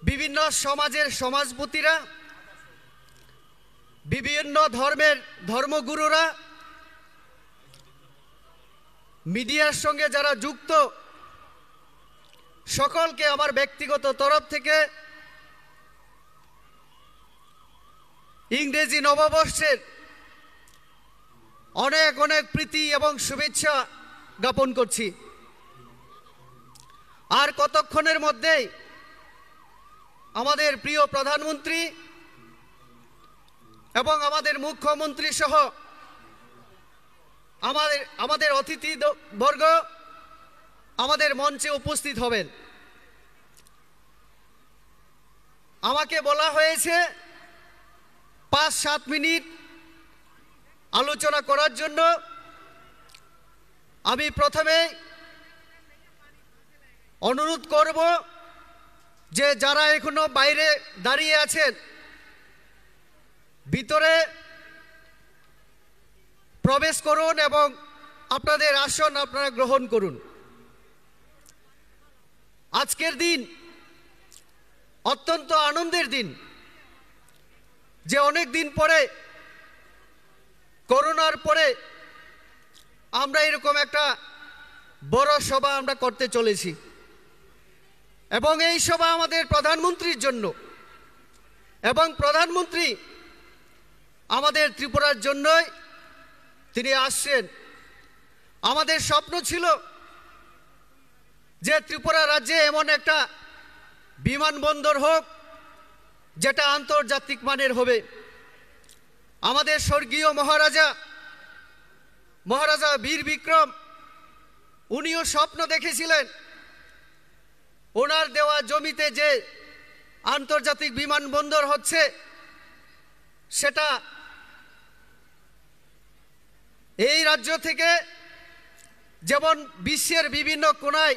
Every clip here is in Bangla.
বিভিন্ন সমাজের সমাজপতিরা, বিভিন্ন ধর্মের ধর্মগুরুরা, মিডিয়ার সঙ্গে যারা যুক্ত, সকলকে আমার ব্যক্তিগত তরফ থেকে ইংরেজি নববর্ষের অনেক অনেক প্রীতি এবং শুভেচ্ছা জ্ঞাপন করছি। আর কতক্ষণের মধ্যেই আমাদের প্রিয় প্রধানমন্ত্রী এবং আমাদের মুখ্যমন্ত্রী সহ আমাদের অতিথিবর্গ আমাদের মঞ্চে উপস্থিত হবেন। আমাকে বলা হয়েছে 5-7 মিনিট আলোচনা করার জন্য। আমি প্রথমে অনুরোধ করব যে যারা এখনো বাইরে দাঁড়িয়ে আছেন, ভিতরে প্রবেশ করুন এবং আপনাদের আসন আপনারা গ্রহণ করুন। আজকের দিন অত্যন্ত আনন্দের দিন, যে অনেক দিন পরে, করোনার পরে আমরা এরকম একটা বড় সভা আমরা করতে চলেছি। এবং এই সভা আমাদের প্রধানমন্ত্রীর জন্য, এবং প্রধানমন্ত্রী আমাদের ত্রিপুরার জন্যই তিনি আসছেন। আমাদের স্বপ্ন ছিল যে ত্রিপুরা রাজ্যে এমন একটা বিমানবন্দর হোক যেটা আন্তর্জাতিক মানের হবে। আমাদের স্বর্গীয় মহারাজা বীর বিক্রম, উনিও স্বপ্ন দেখেছিলেন ওনার দেওয়া জমিতে যে আন্তর্জাতিক বিমানবন্দর হচ্ছে সেটা এই রাজ্য থেকে, যেমন বিশ্বের বিভিন্ন কোণায়,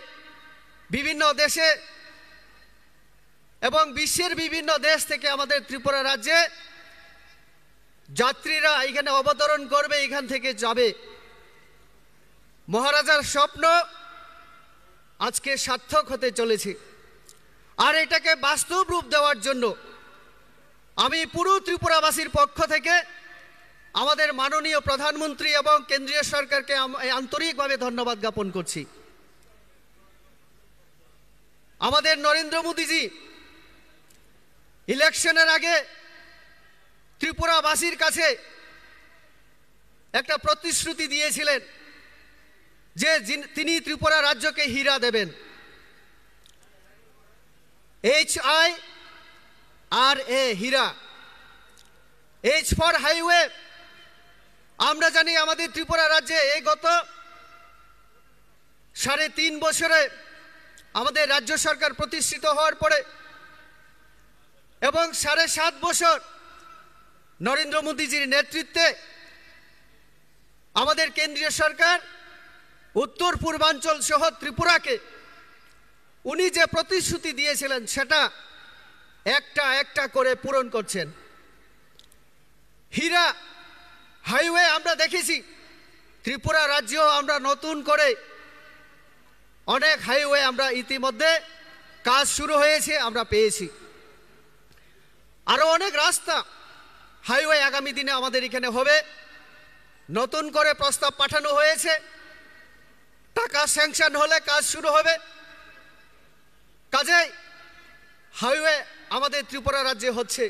বিভিন্ন দেশে এবং বিশ্বের বিভিন্ন দেশ থেকে আমাদের ত্রিপুরা রাজ্যে যাত্রীরা এখানে অবতরণ করবে, এখান থেকে যাবে। মহারাজার স্বপ্ন আজকে সার্থক হতে চলেছে। আর এটাকে বাস্তব রূপ দেওয়ার জন্য আমি পুরো ত্রিপুরাবাসীর পক্ষ থেকে আমাদের মাননীয় প্রধানমন্ত্রী এবং কেন্দ্রীয় সরকারকে আন্তরিকভাবে ধন্যবাদ জ্ঞাপন করছি। আমাদের নরেন্দ্র মোদীজি ইলেকশনের আগে ত্রিপুরাবাসীর কাছে একটা প্রতিশ্রুতি দিয়েছিলেন যে তিনি ত্রিপুরা রাজ্যকে হীরা দেবেন। HIRA, Hira. H for highway. আমরা জানি আমাদের ত্রিপুরা রাজ্যে এই গত 3.5 বছরে আমাদের রাজ্য সরকার প্রতিষ্ঠিত হওয়ার পরে এবং 7.5 বছর নরেন্দ্র মোদীজির নেতৃত্বে আমাদের কেন্দ্রীয় সরকার উত্তর পূর্বাঞ্চল সহ ত্রিপুরাকে উনি যে প্রতিশ্রুতি দিয়েছিলেন সেটা একটা একটা করে পূরণ করছেন। হীরা হাইওয়ে আমরা দেখেছি, ত্রিপুরা রাজ্যেও আমরা নতুন করে অনেক হাইওয়ে আমরা ইতিমধ্যে কাজ শুরু হয়েছে, আমরা পেয়েছি। আরও অনেক রাস্তা হাইওয়ে আগামী দিনে আমাদের এখানে হবে। নতুন করে প্রস্তাব পাঠানো হয়েছে, টাকা স্যাংশন হলে কাজ শুরু হবে। কাজেই হাইওয়ে আমাদের ত্রিপুরা রাজ্যে হচ্ছে।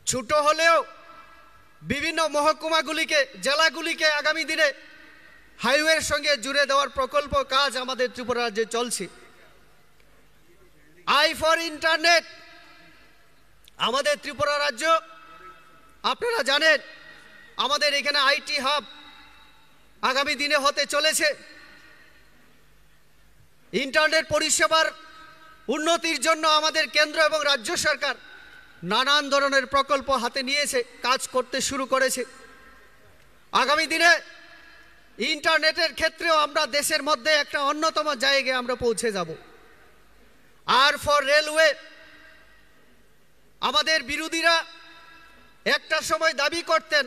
ছোট হলেও বিভিন্ন মহকুমাগুলিকে, জেলাগুলিকে আগামী দিনে হাইওয়ের সঙ্গে জুড়ে দেওয়ার প্রকল্প কাজ আমাদের ত্রিপুরা রাজ্যে চলছে। আই ফর ইন্টারনেট আমাদের ত্রিপুরা রাজ্য, আপনারা জানেন আমাদের এখানে আইটি হাব আগামী দিনে হতে চলেছে। ইন্টারনেট পরিষেবার উন্নতির জন্য আমাদের কেন্দ্র এবং রাজ্য সরকার নানান ধরনের প্রকল্প হাতে নিয়েছে, কাজ করতে শুরু করেছে। আগামী দিনে ইন্টারনেটের ক্ষেত্রেও আমরা দেশের মধ্যে একটা অন্যতম জায়গায় আমরা পৌঁছে যাব। আর ফর রেলওয়ে, আমাদের বিরোধীরা একটা সময় দাবি করতেন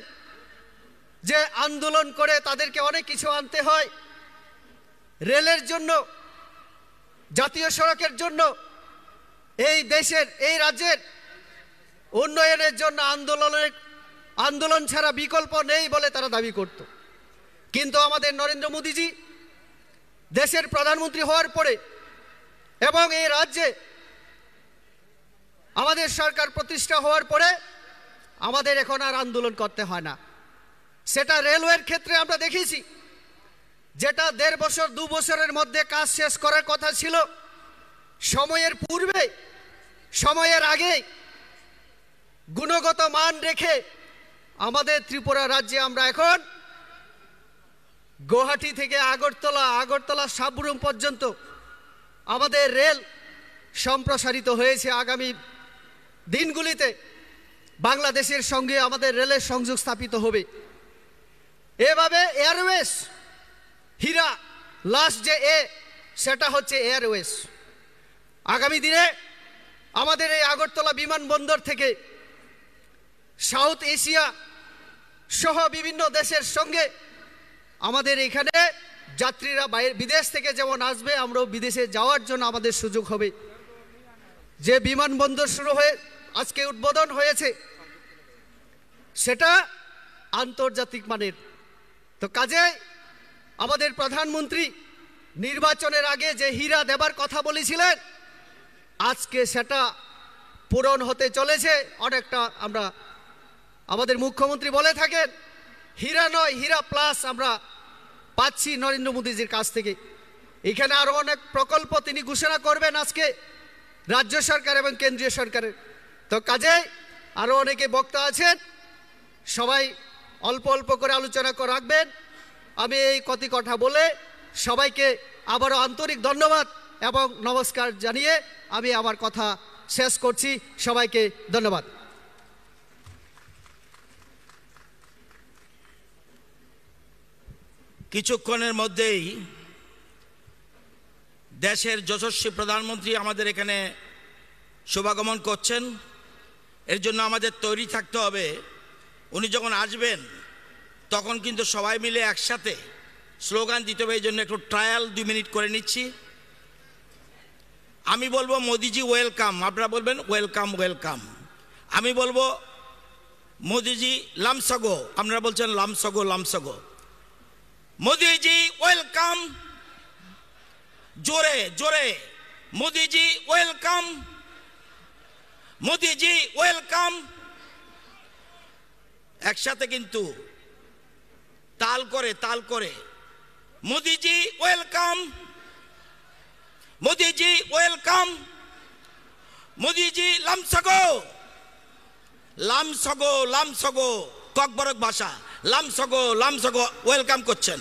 যে আন্দোলন করে তাদেরকে অনেক কিছু আনতে হয়, রেলের জন্য, জাতীয় সড়কের জন্য এই দেশের এই রাজ্যের উন্নয়নের জন্য আন্দোলন ছাড়া বিকল্প নেই বলে তারা দাবি করত। কিন্তু আমাদের নরেন্দ্র মোদীজি দেশের প্রধানমন্ত্রী হওয়ার পরে এবং এই রাজ্যে আমাদের সরকার প্রতিষ্ঠা হওয়ার পরে আমাদের এখন আর আন্দোলন করতে হয় না। সেটা রেলওয়ের ক্ষেত্রে আমরা দেখেছি, যেটা 1.5 বছর 2 বছরের মধ্যে কাজ শেষ করার কথা ছিল, সময়ের পূর্বে সময়ের আগে গুণগত মান রেখে আমাদের ত্রিপুরা রাজ্যে আমরা এখন গুয়াহাটি থেকে আগরতলা সাবরুম পর্যন্ত আমাদের রেল সম্প্রসারিত হয়েছে। আগামী দিনগুলিতে বাংলাদেশের সঙ্গে আমাদের রেলের সংযোগ স্থাপিত হবে। এভাবে এয়ারওয়েজ হীরা লাস্ট যে সেটা হচ্ছে এয়ারওয়েজ। আগামী দিনে আমাদের এই আগরতলা বিমানবন্দর থেকে সাউথ এশিয়া সহ বিভিন্ন দেশের সঙ্গে আমাদের এখানে যাত্রীরা বিদেশ থেকে যেমন আসবে, আমরাও বিদেশে যাওয়ার জন্য আমাদের সুযোগ হবে। যে বিমানবন্দর শুরু হয়ে আজকে উদ্বোধন হয়েছে সেটা আন্তর্জাতিক মানের। তো কাজে আমাদের প্রধানমন্ত্রী নির্বাচনের আগে যে হীরা দেবার কথা বলেছিলেন, আজকে সেটা পূরণ হতে চলেছে অনেকটা। আমরা আমাদের মুখ্যমন্ত্রী বলে থাকেন হীরা নয় হীরা প্লাস আমরা পাচ্ছি নরেন্দ্র মোদীজির কাছ থেকে। এখানে আরো অনেক প্রকল্প তিনি ঘোষণা করবেন আজকে রাজ্য সরকার এবং কেন্দ্রীয় সরকারের। তো কাজে আরো অনেকে বক্তা আছেন, সবাই অল্প অল্প করে আলোচনা করে রাখবেন। আমি এই কতি কথা বলে সবাইকে আবারও আন্তরিক ধন্যবাদ এবং নমস্কার জানিয়ে আমি আমার কথা শেষ করছি। সবাইকে ধন্যবাদ। কিছুক্ষণের মধ্যেই দেশের যশস্বী প্রধানমন্ত্রী আমাদের এখানে শুভাগমন করছেন। এর জন্য আমাদের তৈরি থাকতে হবে। উনি যখন আসবেন তখন কিন্তু সবাই মিলে একসাথে স্লোগান দিতে হবে। এই জন্য একটু ট্রায়াল 2 মিনিট করে নিচ্ছি। আমি বলবো মোদিজি ওয়েলকাম, আপনারা বলবেন ওয়েলকাম ওয়েলকাম। আমি বলবো মোদিজি লামসগো, আপনারা বলছেন লামসগো লামসগো। মোদিজি ওয়েলকাম, জোরে জোরে মোদিজি ওয়েলকাম, মোদিজি ওয়েলকাম। একসাথে কিন্তু তাল করে মোদিজি ওয়েলকাম, মোদিজি ওয়েলকাম, মোদিজি লামসগো লামসগো লামসগো, ককবরক ভাষা লামসগো লামসগো ওয়েলকাম করছেন।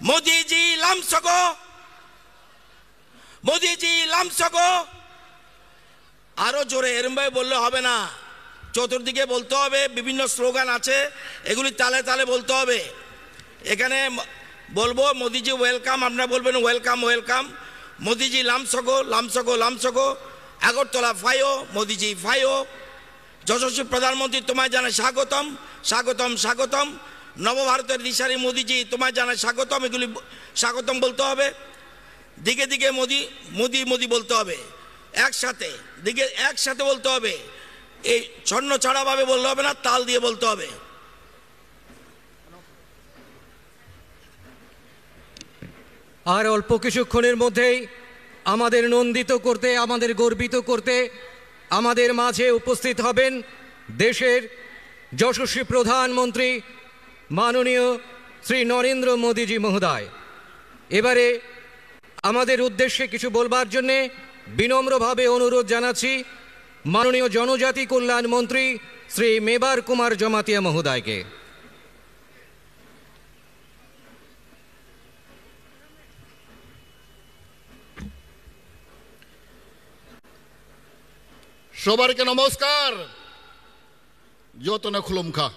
মোদিজি লামসগো, মোদিজি লামসগো। আরো জোরে এরম ভাবে বললে হবে না, চতুর্দিকে বলতে হবে। বিভিন্ন স্লোগান আছে, এগুলি তালে তালে বলতে হবে। এখানে বলবো মোদিজি ওয়েলকাম, আপনারা বলবেন ওয়েলকাম ওয়েলকাম। মোদিজি লামসগো লামসগো লামসগো, আগরতলা ফাইও, মোদিজি ফাইও। যশস্বী প্রধানমন্ত্রী তোমায় জানায় স্বাগতম স্বাগতম স্বাগতম। নবভারতের দিশারি মোদিজি তোমায় জানায় স্বাগতম। এগুলি স্বাগতম বলতে হবে। দিকে দিকে মোদি মোদি মোদি বলতে হবে। একসাথে দিকে একসাথে বলতে হবে। এই ছন্ন ছাড়া ভাবে বলতে হবে না, তাল দিয়ে বলতে হবে। আর অল্প কিছুক্ষণের মধ্যেই আমাদের নন্দিত করতে, আমাদের গর্বিত করতে আমাদের মাঝে উপস্থিত হবেন দেশের যশস্বী প্রধানমন্ত্রী মাননীয় শ্রী নরেন্দ্র মোদীজি মহোদয়। এবারে আমাদের উদ্দেশ্যে কিছু বলবার জন্যে বিনম্রভাবে অনুরোধ জানাচ্ছি মাননীয় জনজাতি কল্যাণ মন্ত্রী শ্রী মেবার কুমার জমাতিয়া মহোদয়কে। সবাইকে নমস্কার। যতনা খুলুমখা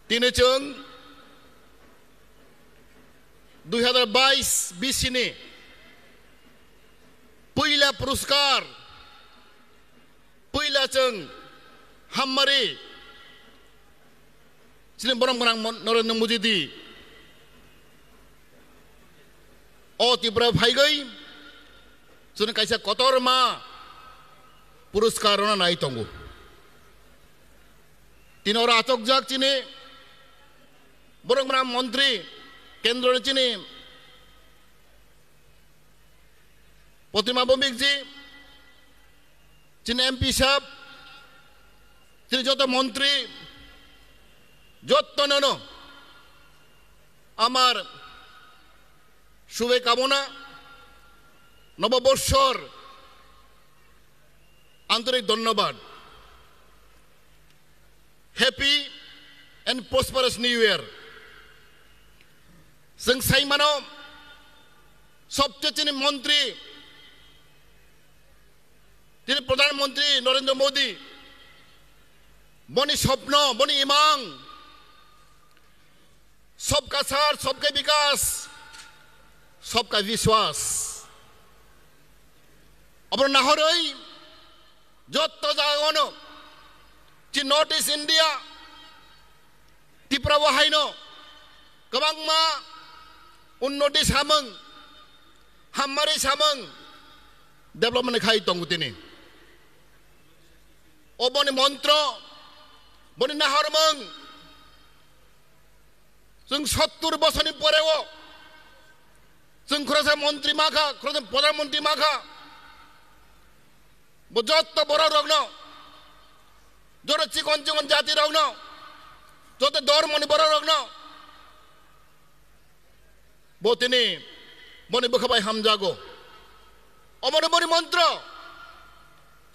তিনি চং 2022 बिसिनि पहिला पुरस्कार पहिला जों हाममारि सिने बरम गोनां नरेन्द्र मोदी दी अ तिब्रा फाइगै Sun kaisa kotor ma puruskar ona nai tongo. Tinora atok jak cini borong bram menteri kendro cini Potima Bombik ji cini MP sahab cini joto menteri joto nono আমার শুভে কামনা নববর্ষর আন্তরিক ধন্যবাদ happy and prosperous new year जों साइमानो सबचेয়ে মন্ত্রী তিনি প্রধানমন্ত্রী নরেন্দ্র মোদি বনি স্বপ্ন বনি ইমাং सबका साथ सबका विकास सबका विश्वास अब नाहरई जत जागनो चि नॉर्थ ईस्ट इंडिया त्रिपुरा वहायनो गोबांमा उन्नति सामों हामारि सामों डेभलपमेंट खाय दं दिनै अबनि मन्त्र बनि नाहरमों जों 70 बोसोरनि परेव जों खरसा मन्त्री माखा खरसा प्रधानमन्त्री माखा जत बर रग्न जत चिकन चिकन जाति रग्न जत धर्मनि बर रग्न बोतिनि बनि बखबाय हामजागो अमर बनि मन्त्र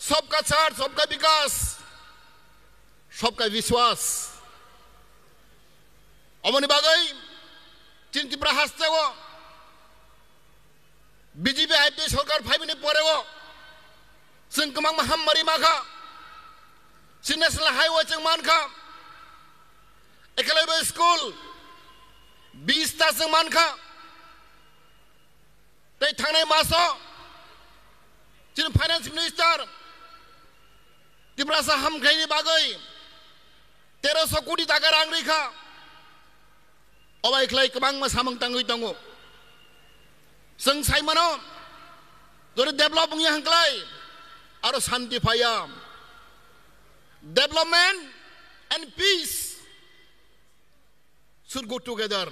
सबका साथ सबका विकास सबका विश्वास अमनि बागै चिन्तिप्रा हास्तेगो बीजेपी आईपी सरकार फाइबनि परेगो जों गोबां हाममारि माखा जों नेशनेल हाइवे जों मानखा एकेलेबे स्कुल 20 ता जों मानखा दै थांनाय मासो जों फाइनान्स मिनिस्टार त्रिपुरा हामखायनि बागै 1300 कोटी टाका रां रैखा अबायख्लाय गोबां सामों ताङै दङ जों साइमानो जरै डेभलप बुंनो हांख्लाय आरो शान्ति फाया development and peace should go together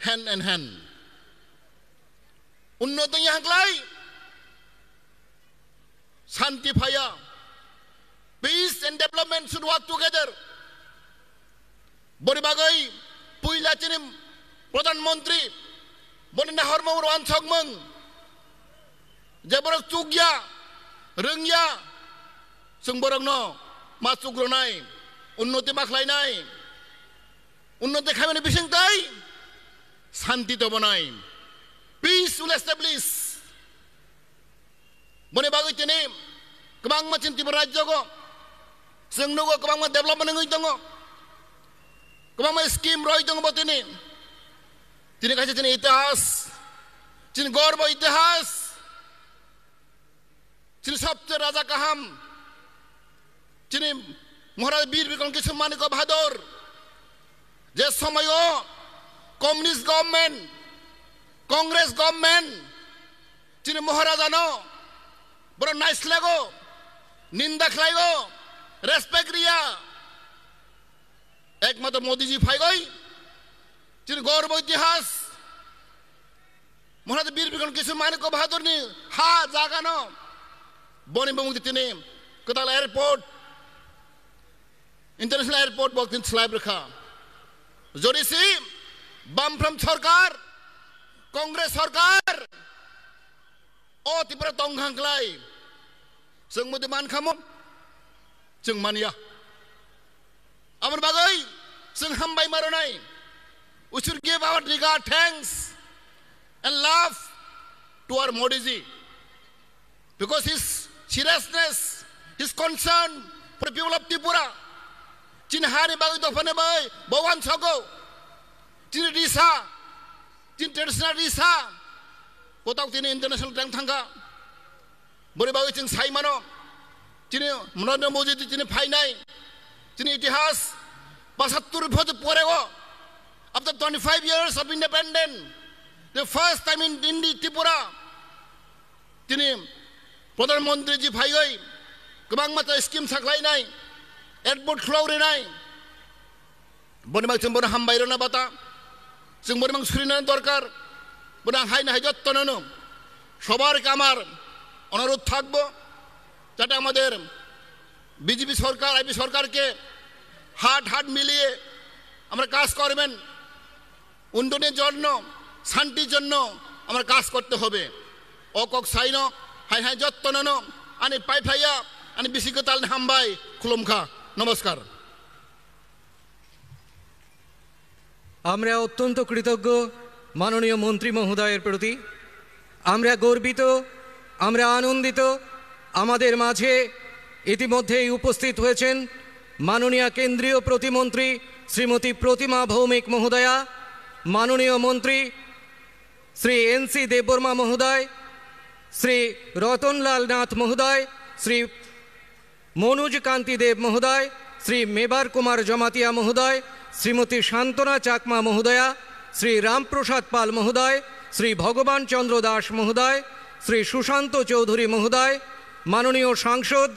hand in hand उन्नति हांख्लाय शान्ति फाया peace and development should work together बरि बागै पुइला चिनि प्रधानमन्त्री बनि नाहरमों वानसगमों जेबर चुगया रोंगिया जों बरंनो मा चुग्रनाय उन्नति माखलायनाय उन्नति खामानि बिसिंताय शान्ति तो बनाय peace will establish बनि बागै तिनि गोबां मानसिनि त्रिपुरा राज्यखौ जों नुगो गोबां डेभलपमेन्ट होय दङ गोबां स्कीम रही दङ बतिनि तिनि खायसे तिनि इतिहास तिनि गर्व इतिहास तिनि सबसे राजा काहाम तिनि महाराज वीर विक्रम किशोर मानिक बहादुर जे समयो कम्युनिस्ट गभर्नमेंट कांग्रेस गभर्नमेंट तिनि महाराजानो बरो नाइस्लागो निंदा खलायगो रेस्पेक्ट रिया एकमात्र मोदी जी फाइगई जिन गौरव इतिहास महाराज वीर विक्रम किशोर मानिक बहादुर नि हा जागानो बनि बमुंग तिनि कताल एयरपोर्ट इंटरनेशनल एयरपोर्ट बक्तिन स्लाइब रखा जोरिसी बामफ्रम सरकार कांग्रेस सरकार ओ त्रिपुरा तंगहांख्लाय जों मोदि मानखामो जों मानिया Amar bagai sing hambai maronai. We should give our regard, thanks and love to our Modi ji because his seriousness, his concern for the people of Tripura. Chin hari bagai to phane bai bawan sago. Chin risa, chin traditional risa. Kotak tini international rank thangka. Bori bagai chin sai mano. Chin Narendra Modi ji chin phai nai. Chin itihas 75 বছর পরেও after 25 years of independence the first time in Tripura তিনি প্রধানমন্ত্রী জি ভাইগৈ गोबां मात्रा स्किम साख्लायनाय एयारपर्ट खुलावरिनाय बनिमां जों बन हामबाय रना बाता जों बनिमां सुरिनो दरकार बना हायना हाय যত্নनो সবারকে আমার অনুরোধ থাকবো যাতে আমাদের বিজেপি সরকার আইপি সরকারকে হাত মিলিয়ে আমরা কাজ করবেন উন্নয়নের জন্য শান্তির জন্য আমরা কাজ করতে হবে অকক সাইনো হাই হাই যত্ননো আনি পাইফাইয়া আনি বিশিকতাল হামবাই খুলুমখা নমস্কার আমরা অত্যন্ত কৃতজ্ঞ মাননীয় মন্ত্রী মহোদয়ের প্রতি আমরা গর্বিত আমরা আনন্দিত আমাদের মাঝে ইতিমধ্যেই উপস্থিত হয়েছেন মাননীয় কেন্দ্রীয় প্রতিমন্ত্রী শ্রীমতী প্রতিমা ভৌমিক মহোদয়া মাননীয় মন্ত্রী শ্রী এনসি দেববর্মা মহোদয় শ্রী রতনলাল নাথ মহোদয় শ্রী মনোজ কান্তি দেব মহোদয় শ্রী মেবার কুমার জমাতিয়া মহোদয় শ্রীমতী শান্তনা চাকমা মহোদয়া শ্রী রামপ্রসাদ পাল মহোদয় শ্রী ভগবান চন্দ্র দাস মহোদয় শ্রী সুশান্ত চৌধুরী মহোদয় মাননীয় সাংসদ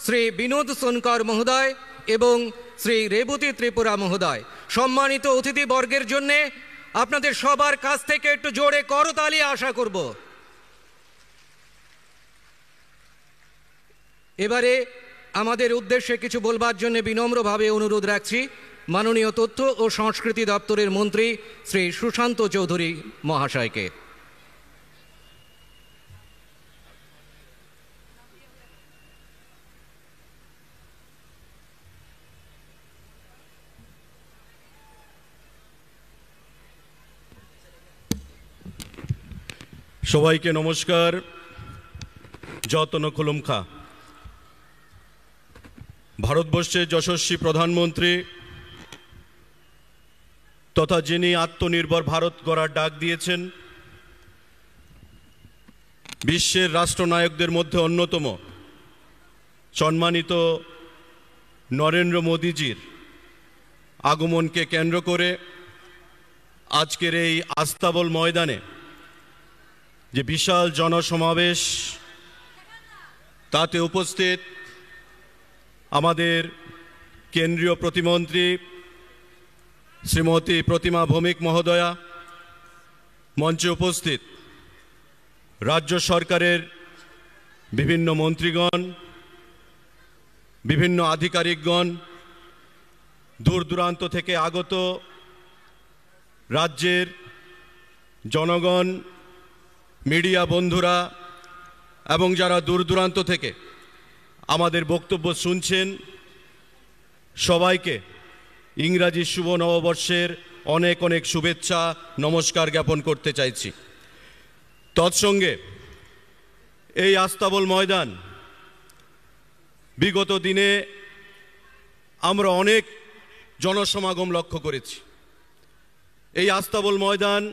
শ্রী বিনোদ সোনকর মহোদয় এবং শ্রী রেবতী ত্রিপুরা মহোদয় সম্মানিত অতিথিবর্গের জন্য আপনাদের সবার কাছ থেকে একটু জোরে করতালি আশা করব এবারে আমাদের উদ্দেশ্যে কিছু বলবার জন্য বিনম্রভাবে অনুরোধ রাখছি মাননীয় তথ্য ও সংস্কৃতি দপ্তরের মন্ত্রী শ্রী সুশান্ত চৌধুরী মহাশয়কে সবাইকে নমস্কার যতন খুলুমখা ভারতবর্ষের যশস্বী প্রধানমন্ত্রী তথা যিনি আত্মনির্ভর ভারত গড়ার ডাক দিয়েছেন বিশ্বের রাষ্ট্রনায়কদের মধ্যে অন্যতম সম্মানিত নরেন্দ্র মোদীজির আগমনকে কেন্দ্র করে আজকের এই আস্তাবল ময়দানে যে বিশাল জনসমাবেশ তাতে উপস্থিত আমাদের কেন্দ্রীয় প্রতিমন্ত্রী শ্রীমতী প্রতিমা ভৌমিক মহোদয়া মঞ্চে উপস্থিত রাজ্য সরকারের বিভিন্ন মন্ত্রীগণ বিভিন্ন আধিকারিকগণ দূর দূরান্ত থেকে আগত রাজ্যের জনগণ মিডিয়া বন্ধুরা এবং যারা দূর দূরান্ত থেকে আমাদের বক্তব্য শুনছেন সবাইকে ইংরাজি শুভ নববর্ষের অনেক অনেক শুভেচ্ছা নমস্কার জ্ঞাপন করতে চাইছি তৎসঙ্গে এই আস্তাবল ময়দান বিগত দিনে আমরা অনেক জনসমাগম লক্ষ্য করেছি এই আস্তাবল ময়দান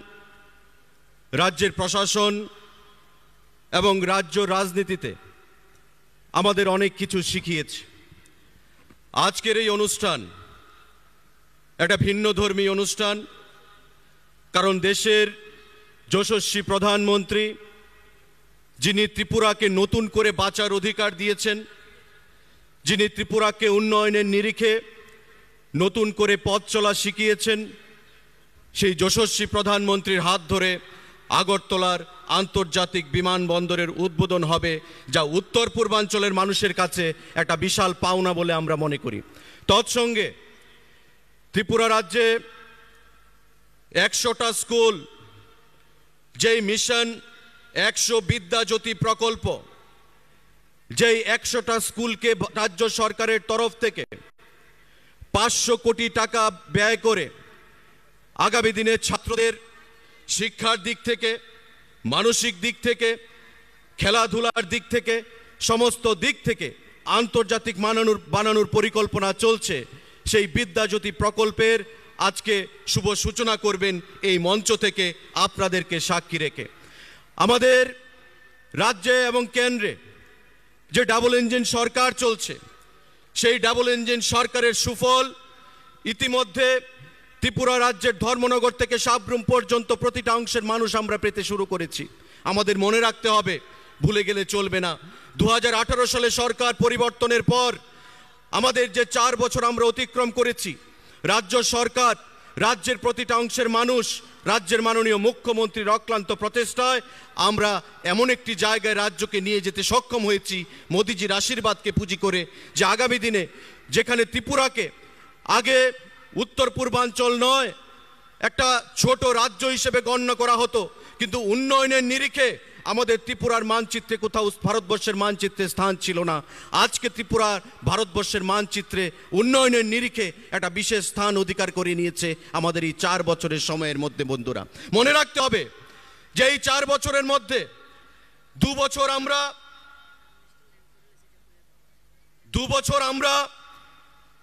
রাজ্যের প্রশাসন এবং রাজ্য রাজনীতিতে আমাদের অনেক কিছু শিখিয়েছে আজকের এই অনুষ্ঠান একটা ভিন্নধর্মী অনুষ্ঠান কারণ দেশের যশস্বী প্রধানমন্ত্রী যিনি ত্রিপুরাকে নতুন করে বাঁচার অধিকার দিয়েছেন যিনি ত্রিপুরাকে উন্নয়নের নিরিখে নতুন করে পথ চলা শিখিয়েছেন সেই যশস্বী প্রধানমন্ত্রীর হাত ধরে আগরতলার আন্তর্জাতিক বিমানবন্দরের উদ্বোধন হবে যা উত্তর পূর্বাঞ্চলের মানুষের কাছে একটা বিশাল পাওনা বলে আমরা মনে করি তৎসঙ্গে ত্রিপুরা রাজ্যে 100টা স্কুল যেই মিশন 100 বিদ্যাজ্যোতি প্রকল্প যেই 100টা স্কুলকে রাজ্য সরকারের তরফ থেকে 500 কোটি টাকা ব্যয় করে আগামী দিনে ছাত্রদের শিক্ষার দিক থেকে মানসিক দিক থেকে খেলাধুলার দিক থেকে সমস্ত দিক থেকে আন্তর্জাতিক বানানোর পরিকল্পনা চলছে সেই বিদ্যাজ্যোতি প্রকল্পের আজকে শুভ সূচনা করবেন এই মঞ্চ থেকে আপনাদেরকে সাক্ষী রেখে আমাদের রাজ্যে এবং কেন্দ্রে যে ডাবল ইঞ্জিন সরকার চলছে সেই ডাবল ইঞ্জিন সরকারের সুফল ইতিমধ্যে ত্রিপুরা রাজ্যের ধর্মনগর থেকে সাবরুম পর্যন্ত প্রতিটা অংশের মানুষ আমরা পেতে শুরু করেছি আমাদের মনে রাখতে হবে ভুলে গেলে চলবে না। 2018 সালে সরকার পরিবর্তনের পর আমাদের যে 4 বছর আমরা অতিক্রম করেছি, রাজ্য সরকার, রাজ্যের প্রতিটা অংশের মানুষ, রাজ্যের মাননীয় মুখ্যমন্ত্রীর অক্লান্ত প্রচেষ্টায় আমরা এমন একটি জায়গায় রাজ্যকে নিয়ে যেতে সক্ষম হয়েছি মোদিজির আশীর্বাদকে পুঁজি করে, যে আগামী দিনে যেখানে ত্রিপুরাকে আগে উত্তর পূর্বাঞ্চল নয় একটা ছোট রাজ্য হিসেবে গণ্য করা হতো, কিন্তু উন্নয়নের নিরিখে আমাদের ত্রিপুরার মানচিত্রে কোথাও ভারতবর্ষের মানচিত্রে স্থান ছিল না। আজকে ত্রিপুরার ভারতবর্ষের মানচিত্রে উন্নয়নের নিরিখে একটা বিশেষ স্থান অধিকার করে নিয়েছে আমাদের এই 4 বছরের সময়ের মধ্যে। বন্ধুরা, মনে রাখতে হবে যে এই 4 বছরের মধ্যে 2 বছর আমরা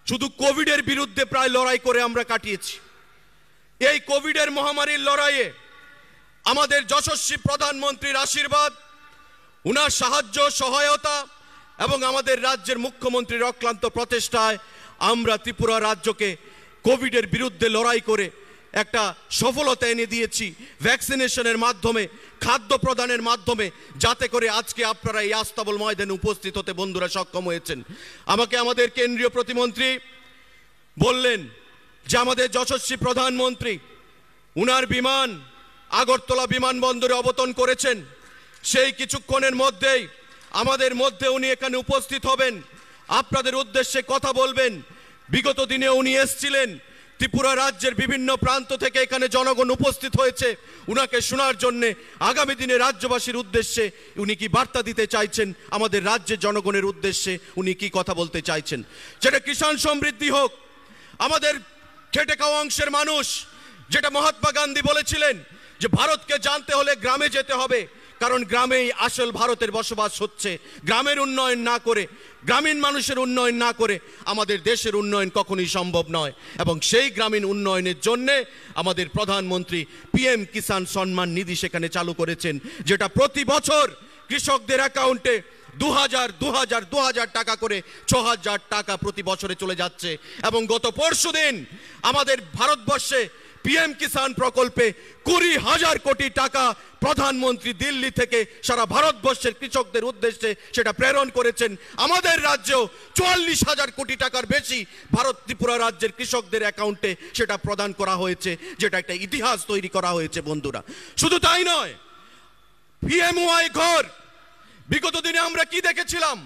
শুধু কোভিডের বিরুদ্ধে প্রায় লড়াই করে আমরা কাটিয়েছি। এই কোভিডের মহামারীর লড়াইয়ে আমাদের যশস্বী প্রধানমন্ত্রীর আশীর্বাদ, উনার সাহায্য সহায়তা এবং আমাদের রাজ্যের মুখ্যমন্ত্রীর অক্লান্ত প্রচেষ্টায় আমরা ত্রিপুরা রাজ্যকে কোভিডের বিরুদ্ধে লড়াই করে একটা সফলতা এনে দিয়েছি ভ্যাকসিনেশনের মাধ্যমে, খাদ্য প্রদানের মাধ্যমে, যাতে করে আজকে আপনারা এই আস্তাবল ময়দানে উপস্থিত হতে বন্ধুরা সক্ষম হয়েছেন। আমাকে আমাদের কেন্দ্রীয় প্রতিমন্ত্রী বললেন যে আমাদের যশস্বী প্রধানমন্ত্রী উনার বিমান আগরতলা বিমানবন্দরে অবতরণ করেছেন, সেই কিছুক্ষণের মধ্যেই আমাদের মধ্যে উনি এখানে উপস্থিত হবেন, আপনাদের উদ্দেশ্যে কথা বলবেন। বিগত দিনে উনি এসেছিলেন, ত্রিপুরা রাজ্যের বিভিন্ন প্রান্ত থেকে এখানে জনগণ উপস্থিত হয়েছে উনাকে শোনার জন্যে। আগামী দিনে রাজ্যবাসীর উদ্দেশ্যে উনি কি বার্তা দিতে চাইছেন, আমাদের রাজ্যের জনগণের উদ্দেশ্যে উনি কি কথা বলতে চাইছেন, সেটা কিষাণ সমৃদ্ধি হোক, আমাদের খেটে খাওয়া অংশের মানুষ, যেটা মহাত্মা গান্ধী বলেছিলেন যে ভারতকে জানতে হলে গ্রামে যেতে হবে, কারণ গ্রামেই আসল ভারতের বসবাস হচ্ছে। গ্রামের উন্নয়ন না করে, গ্রামীণ মানুষের উন্নয়ন না করে আমাদের দেশের উন্নয়ন কখনোই সম্ভব নয়। এবং সেই গ্রামীণ উন্নয়নের জন্যে আমাদের প্রধানমন্ত্রী PM কিষাণ সম্মান নিধি সেখানে চালু করেছেন, যেটা প্রতি বছর কৃষকদের অ্যাকাউন্টে 2000 টাকা করে 6000 টাকা প্রতি বছরে চলে যাচ্ছে। এবং গত পরশুদিন আমাদের ভারতবর্ষে PM কিষাণ প্রকল্পে 20,000 কোটি টাকা প্রধানমন্ত্রী দিল্লি থেকে সারা ভারতবর্ষের কৃষকদের উদ্দেশ্যে সেটা প্রেরণ করেছেন। আমাদের রাজ্যেও 44,000 কোটি টাকার বেশি ভারত ত্রিপুরা রাজ্যের কৃষকদের অ্যাকাউন্টে সেটা প্রদান করা হয়েছে, যেটা একটা ইতিহাস তৈরি করা হয়েছে বন্ধুরা। শুধু তাই নয়, PMY ঘর, বিগত দিনে আমরা কি দেখেছিলাম,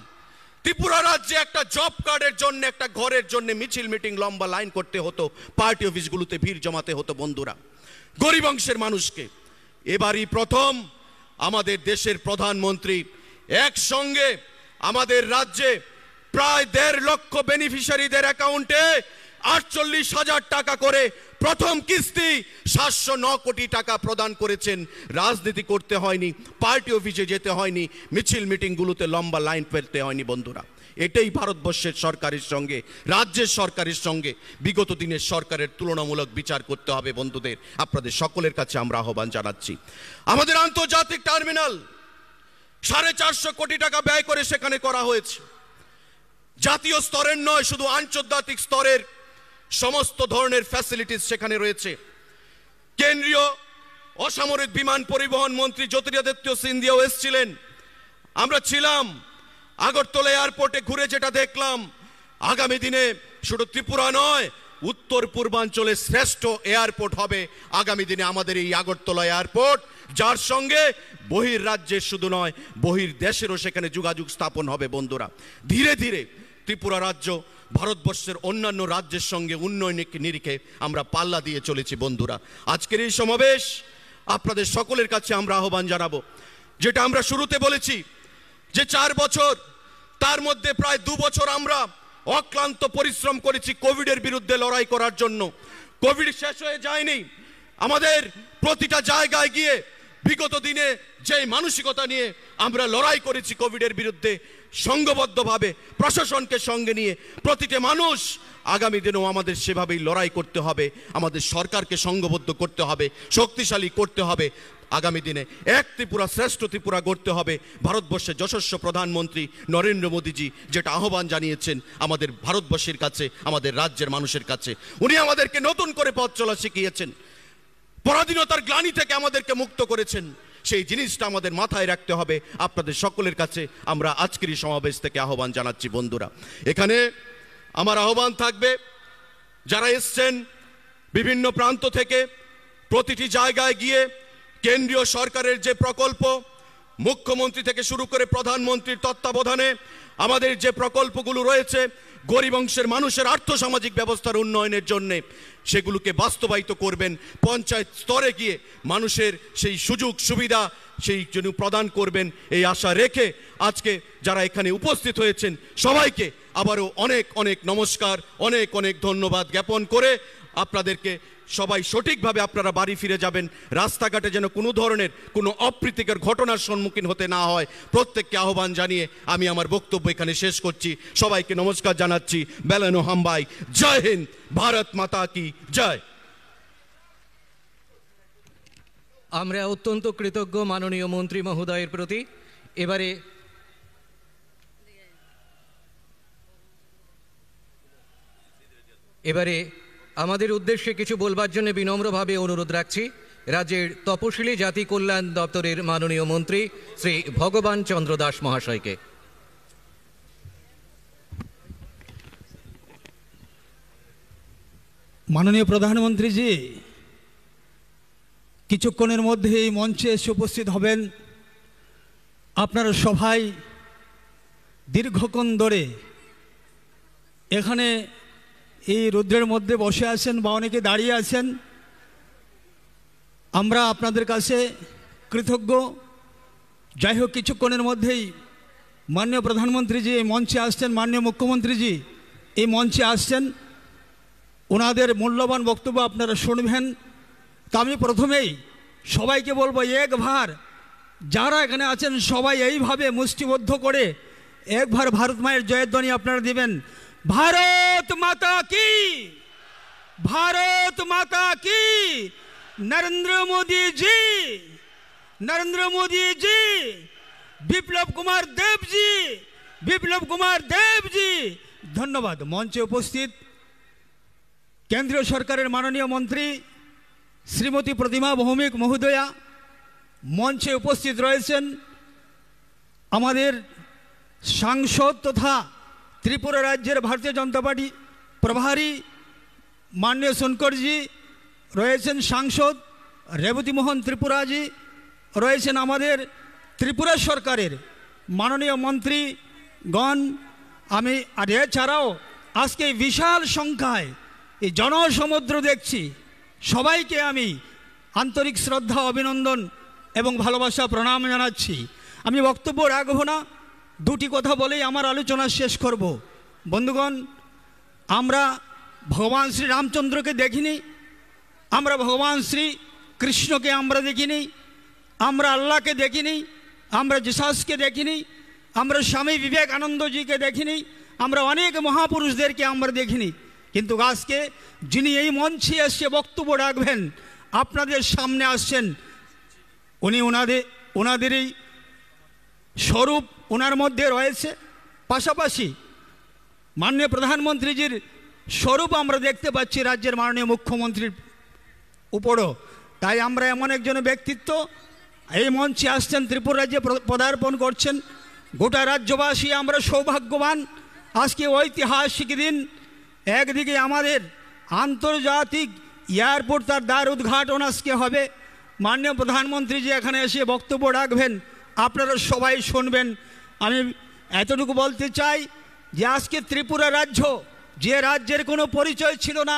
ত্রিপুরা রাজ্যে একটা জব কার্ডের জন্য, একটা ঘরের জন্য মিছিল মিটিং, লম্বা লাইন করতে হতো, পার্টি অফিসগুলোতে ভিড় জমাতে হতো বন্ধুরা, গরিব অংশের মানুষকে। এবারই প্রথম আমাদের দেশের প্রধানমন্ত্রী একসঙ্গে আমাদের রাজ্যে প্রায় 1.5 লক্ষ বেনিফিশিয়ারিদের অ্যাকাউন্টে 48,000 টাকা করে প্রথম কিস্তি 709 কোটি টাকা প্রদান করেছেন। রাজনীতি করতে হয়নি, পার্টি অফিসে যেতে হয়নি, মিছিল মিটিংগুলোতে লম্বা লাইন ফেলতে হয়নি বন্ধুরা। এটাই ভারতবর্ষের সরকারের সঙ্গে, রাজ্যের সরকারের সঙ্গে বিগত দিনের সরকারের তুলনামূলক বিচার করতে হবে বন্ধুদের। আপনাদের সকলের কাছে আমরা আহ্বান জানাচ্ছি, আমাদের আন্তর্জাতিক টার্মিনাল 450 কোটি টাকা ব্যয় করে সেখানে করা হয়েছে। জাতীয় স্তরের নয়, শুধু আন্তর্জাতিক স্তরের সমস্ত ধরনের ফ্যাসিলিটিস সেখানে রয়েছে। কেন্দ্রীয় অসামরিক বিমান পরিবহন মন্ত্রী জ্যোতিরাদিত্য সিন্ধিয়াও এসেছিলেন, আমরা ছিলাম আগরতলা এয়ারপোর্টে ঘুরে, যেটা দেখলাম আগামী দিনে শুধু ত্রিপুরা নয়, উত্তর পূর্বাঞ্চলের শ্রেষ্ঠ এয়ারপোর্ট হবে আগামী দিনে আমাদের এই আগরতলা এয়ারপোর্ট, যার সঙ্গে বহির রাজ্যের শুধু নয়, বহির দেশেরও সেখানে যোগাযোগ স্থাপন হবে বন্ধুরা। ধীরে ধীরে ত্রিপুরা রাজ্য ভারতবর্ষের অন্যান্য রাজ্যের সঙ্গে উন্নয়নের নিরিখে আমরা পাল্লা দিয়ে চলেছি বন্ধুরা। আজকের এই সমাবেশ আপনাদের সকলের কাছে আমরা আহ্বান জানাবো, যেটা আমরা শুরুতে বলেছি যে 4 বছর, তার মধ্যে প্রায় 2 বছর আমরা অক্লান্ত পরিশ্রম করেছি কোভিডের বিরুদ্ধে লড়াই করার জন্য। কোভিড শেষ হয়ে যায়নি, আমাদের প্রতিটা জায়গায় গিয়ে বিগত দিনে যে মানসিকতা নিয়ে আমরা লড়াই করেছি কোভিডের বিরুদ্ধে, সংঘবদ্ধভাবে প্রশাসনকে সঙ্গে নিয়ে প্রতিটা মানুষ, আগামী দিনেও আমাদের সেভাবেই লড়াই করতে হবে, আমাদের সরকারকে সংঘবদ্ধ করতে হবে, শক্তিশালী করতে হবে। আগামী দিনে এক ত্রিপুরা শ্রেষ্ঠ ত্রিপুরা গড়তে হবে। ভারতবর্ষের যশস্বী প্রধানমন্ত্রী নরেন্দ্র মোদীজি যেটা আহ্বান জানিয়েছেন আমাদের ভারতবর্ষের কাছে, আমাদের রাজ্যের মানুষের কাছে, উনি আমাদেরকে নতুন করে পথ চলা শিখিয়েছেন, পরাধীনতার গ্লানি থেকে আমাদেরকে মুক্ত করেছেন, সেই জিনিসটা আমাদের মাথায় রাখতে হবে। আপনাদের সকলের কাছে আমরা আজকের এই সমাবেশ থেকে আহ্বান জানাচ্ছি। বন্ধুরা, এখানে আমার আহ্বান থাকবে, যারা এসছেন বিভিন্ন প্রান্ত থেকে, প্রতিটি জায়গায় গিয়ে কেন্দ্রীয় সরকারের যে প্রকল্প, মুখ্যমন্ত্রী থেকে শুরু করে প্রধানমন্ত্রীর তত্ত্বাবধানে আমাদের যে প্রকল্পগুলো রয়েছে গরিব অংশের মানুষের আর্থসামাজিক ব্যবস্থার উন্নয়নের জন্য, সেগুলোকে বাস্তবায়িত করবেন। পঞ্চায়েত স্তরে গিয়ে মানুষের সেই সুযোগ সুবিধা সেই জন্য প্রদান করবেন, এই আশা রেখে আজকে যারা এখানে উপস্থিত হয়েছেন সবাইকে আবারও অনেক অনেক নমস্কার, অনেক অনেক ধন্যবাদ জ্ঞাপন করে আপনাদেরকে সবাই সঠিকভাবে আপনারা বাড়ি ফিরে যাবেন। রাস্তাঘাটে যেন কোনো ধরনের কোনো অপ্রীতিকর ঘটনার সম্মুখীন হতে না হয়, প্রত্যেককে আহ্বান জানিয়ে আমি আমার বক্তব্য এখানে শেষ করছি। সবাইকে নমস্কার জানাচ্ছি। বেলানো হাম্বাই। জয় হিন্দ, ভারত মাতা কি জয়। আমরা অত্যন্ত কৃতজ্ঞ মাননীয় মন্ত্রী মহোদয়ের প্রতি। এবারে আমাদের উদ্দেশ্যে কিছু বলবার জন্য বিনম্রভাবে অনুরোধ রাখছি রাজ্যের তপশিলি জাতি কল্যাণ দপ্তরের মাননীয় মন্ত্রী শ্রী ভগবান চন্দ্র দাস মহাশয়কে। মাননীয় প্রধানমন্ত্রীজি কিছুক্ষণের মধ্যে এই মঞ্চে এসে উপস্থিত হবেন। আপনারা সবাই দীর্ঘক্ষণ ধরে এখানে এই রৌদ্রের মধ্যে বসে আছেন বা অনেকে দাঁড়িয়ে আছেন। আমরা আপনাদের কাছে কৃতজ্ঞ। যাই হোক, কিছুক্ষণের মধ্যেই মাননীয় প্রধানমন্ত্রীজি এই মঞ্চে আসছেন, মাননীয় মুখ্যমন্ত্রীজি এই মঞ্চে আসছেন। ওনাদের মূল্যবান বক্তব্য আপনারা শুনবেন। তা আমি প্রথমেই সবাইকে বলবো, একবার যারা এখানে আছেন সবাই এইভাবে মুষ্টিবদ্ধ করে একবার ভারত মায়ের জয়ধ্বনি আপনারা দিবেন। भारत माता की, भारत माता की। नरेंद्र मोदी जी, नरेंद्र मोदी जी, বিপ্লব কুমার দেব জি, বিপ্লব কুমার দেব জি। ধন্যবাদ। মঞ্চে উপস্থিত কেন্দ্রীয় সরকারের মাননীয় মন্ত্রী শ্রীমতী প্রতিমা ভৌমিক মহোদয়া মঞ্চে উপস্থিত রয়েছেন। আমাদের সাংসদ তথা ত্রিপুরা রাজ্যের ভারতীয় জনতা পার্টি প্রভারী মাননীয় শঙ্করজি রয়েছেন, সাংসদ রেবতী মোহন ত্রিপুরাজি রয়েছেন, আমাদের ত্রিপুরা সরকারের মাননীয় মন্ত্রীগণ। আমি আর এছাড়াও আজকে বিশাল সংখ্যায় এই জনসমুদ্র দেখছি। সবাইকে আমি আন্তরিক শ্রদ্ধা, অভিনন্দন এবং ভালোবাসা প্রণাম জানাচ্ছি। আমি বক্তব্য রাখব না, দুটি কথা বলেই আমার আলোচনা শেষ করব। বন্ধুগণ, আমরা ভগবান শ্রী রামচন্দ্রকে দেখিনি, আমরা ভগবান শ্রী কৃষ্ণকে আমরা দেখিনি, আমরা আল্লাহকে দেখিনি, আমরা জিসাসকে দেখিনি, আমরা স্বামী বিবেকানন্দজিকে দেখিনি, আমরা অনেক মহাপুরুষদেরকে আমরা দেখিনি। কিন্তু আজকে যিনি এই মঞ্চে এসে বক্তব্য রাখবেন, আপনাদের সামনে আসছেন, উনি ওনাদেরই স্বরূপ ওনার মধ্যে রয়েছে। পাশাপাশি মাননীয় প্রধানমন্ত্রীজির স্বরূপ আমরা দেখতে পাচ্ছি রাজ্যের মাননীয় মুখ্যমন্ত্রীর উপরও। তাই আমরা এমন একজন ব্যক্তিত্ব এই মঞ্চে আসছেন, ত্রিপুরা রাজ্যে পদার্পণ করছেন। গোটা রাজ্যবাসী আমরা সৌভাগ্যবান। আজকে ঐতিহাসিক দিন। একদিকে আমাদের আন্তর্জাতিক এয়ারপোর্ট, তার দ্বার উদ্ঘাটন আজকে হবে। মাননীয় প্রধানমন্ত্রীজি এখানে এসে বক্তব্য রাখবেন, আপনারা সবাই শুনবেন। আমি এতটুকু বলতে চাই যে আজকে ত্রিপুরা রাজ্য, যে রাজ্যের কোনো পরিচয় ছিল না,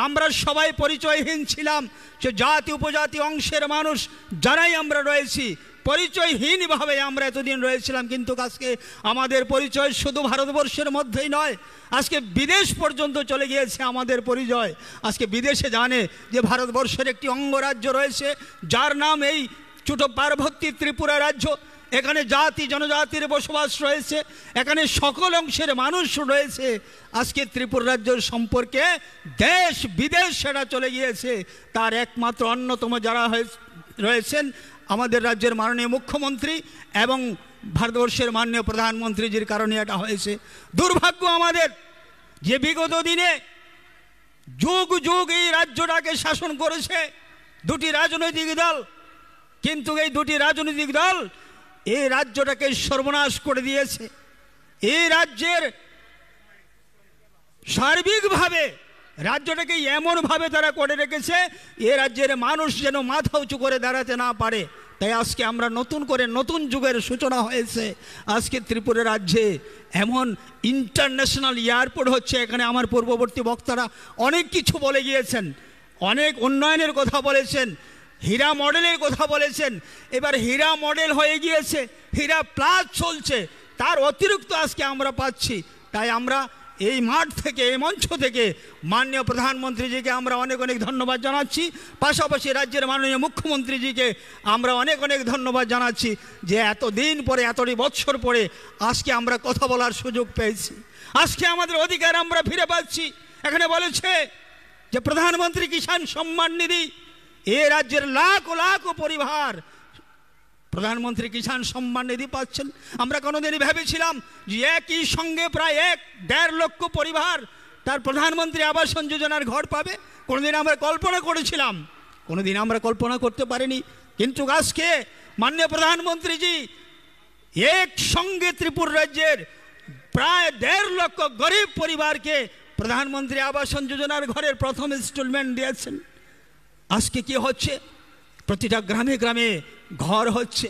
আমরা সবাই পরিচয়হীন ছিলাম। সে জাতি উপজাতি অংশের মানুষ যারাই আমরা রয়েছি, পরিচয়হীনভাবে আমরা এতদিন রয়েছিলাম। কিন্তু আজকে আমাদের পরিচয় শুধু ভারতবর্ষের মধ্যেই নয়, আজকে বিদেশ পর্যন্ত চলে গিয়েছে আমাদের পরিচয়। আজকে বিদেশে জানে যে ভারতবর্ষের একটি অঙ্গরাজ্য রয়েছে যার নাম এই ছোট পার্বতী ত্রিপুরা রাজ্য। এখানে জাতি জনজাতির বসবাস রয়েছে, এখানে সকল অংশের মানুষ রয়েছে। আজকে ত্রিপুরা রাজ্যের সম্পর্কে দেশ বিদেশ সেটা চলে গিয়েছে। তার একমাত্র অন্যতম যারা রয়েছেন আমাদের রাজ্যের মাননীয় মুখ্যমন্ত্রী এবং ভারতবর্ষের মাননীয় প্রধানমন্ত্রীজির কারণে এটা হয়েছে। দুর্ভাগ্য আমাদের যে বিগত দিনে যুগ যুগ এই রাজ্যটাকে শাসন করেছে দুটি রাজনৈতিক দল, কিন্তু এই দুটি রাজনৈতিক দল এই রাজ্যটাকে সর্বনাশ করে দিয়েছে। এই রাজ্যের সার্বিকভাবে রাজ্যটাকে এমনভাবে তারা করে রেখেছে এ রাজ্যের মানুষ যেন মাথা উঁচু করে দাঁড়াতে না পারে। তাই আজকে আমরা নতুন করে নতুন যুগের সূচনা হয়েছে। আজকে ত্রিপুরা রাজ্যে এমন ইন্টারন্যাশনাল এয়ারপোর্ট হচ্ছে, এখানে আমার পূর্ববর্তী বক্তারা অনেক কিছু বলে গিয়েছেন, অনেক উন্নয়নের কথা বলেছেন, হীরা মডেলের কথা বলেছেন। এবার হীরা মডেল হয়ে গিয়েছে, হীরা প্লাস চলছে, তার অতিরিক্ত আজকে আমরা পাচ্ছি। তাই আমরা এই মাঠ থেকে, এই মঞ্চ থেকে মাননীয় প্রধানমন্ত্রীজিকে আমরা অনেক অনেক ধন্যবাদ জানাচ্ছি। পাশাপাশি রাজ্যের মাননীয় মুখ্যমন্ত্রীজিকে আমরা অনেক অনেক ধন্যবাদ জানাচ্ছি যে এতদিন পরে, এতটি বছর পরে আজকে আমরা কথা বলার সুযোগ পেয়েছি, আজকে আমাদের অধিকার আমরা ফিরে পাচ্ছি। এখানে বলেছে যে প্রধানমন্ত্রী কিষাণ সম্মান নিধি, এ রাজ্যের লাখ লাখ পরিবার প্রধানমন্ত্রী কিষাণ সম্মান নিধি পাচ্ছেন। আমরা কোনোদিনই ভেবেছিলাম যে একই সঙ্গে প্রায় 1.5 লক্ষ পরিবার তার প্রধানমন্ত্রী আবাসন যোজনার ঘর পাবে? কোনোদিন আমরা কল্পনা করেছিলাম? কোনোদিন আমরা কল্পনা করতে পারিনি। কিন্তু আজকে মাননীয় প্রধানমন্ত্রীজি একসঙ্গে ত্রিপুরা রাজ্যের প্রায় 1.5 লক্ষ গরিব পরিবারকে প্রধানমন্ত্রী আবাসন যোজনার ঘরের প্রথম ইনস্টলমেন্ট দিয়েছেন। আজকে কি হচ্ছে? প্রতিটা গ্রামে গ্রামে ঘর হচ্ছে।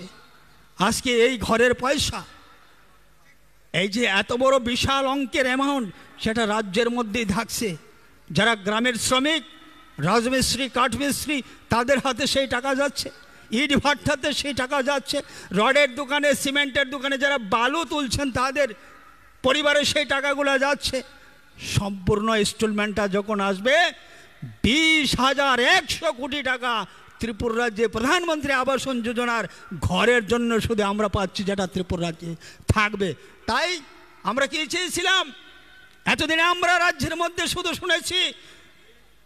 আজকে এই ঘরের পয়সা, এই যে এত বড় বিশাল অঙ্কের অ্যামাউন্ট, সেটা রাজ্যের মধ্যেই থাকছে। যারা গ্রামের শ্রমিক, রাজমিস্ত্রি, কাঠমিস্ত্রি, তাদের হাতে সেই টাকা যাচ্ছে, ইট ভাটাতে সেই টাকা যাচ্ছে, রডের দোকানে, সিমেন্টের দোকানে যারা বালু তুলছেন তাদের পরিবারে সেই টাকাগুলো যাচ্ছে। সম্পূর্ণ ইনস্টলমেন্টটা যখন আসবে 20,100 কোটি টাকা ত্রিপুরা রাজ্যে প্রধানমন্ত্রী আবাসন যোজনার ঘরের জন্য শুধু আমরা পাচ্ছি, যেটা ত্রিপুরা রাজ্যে থাকবে। তাই আমরা কি চেয়েছিলাম? এতদিনে আমরা রাজ্যের মধ্যে শুধু শুনেছি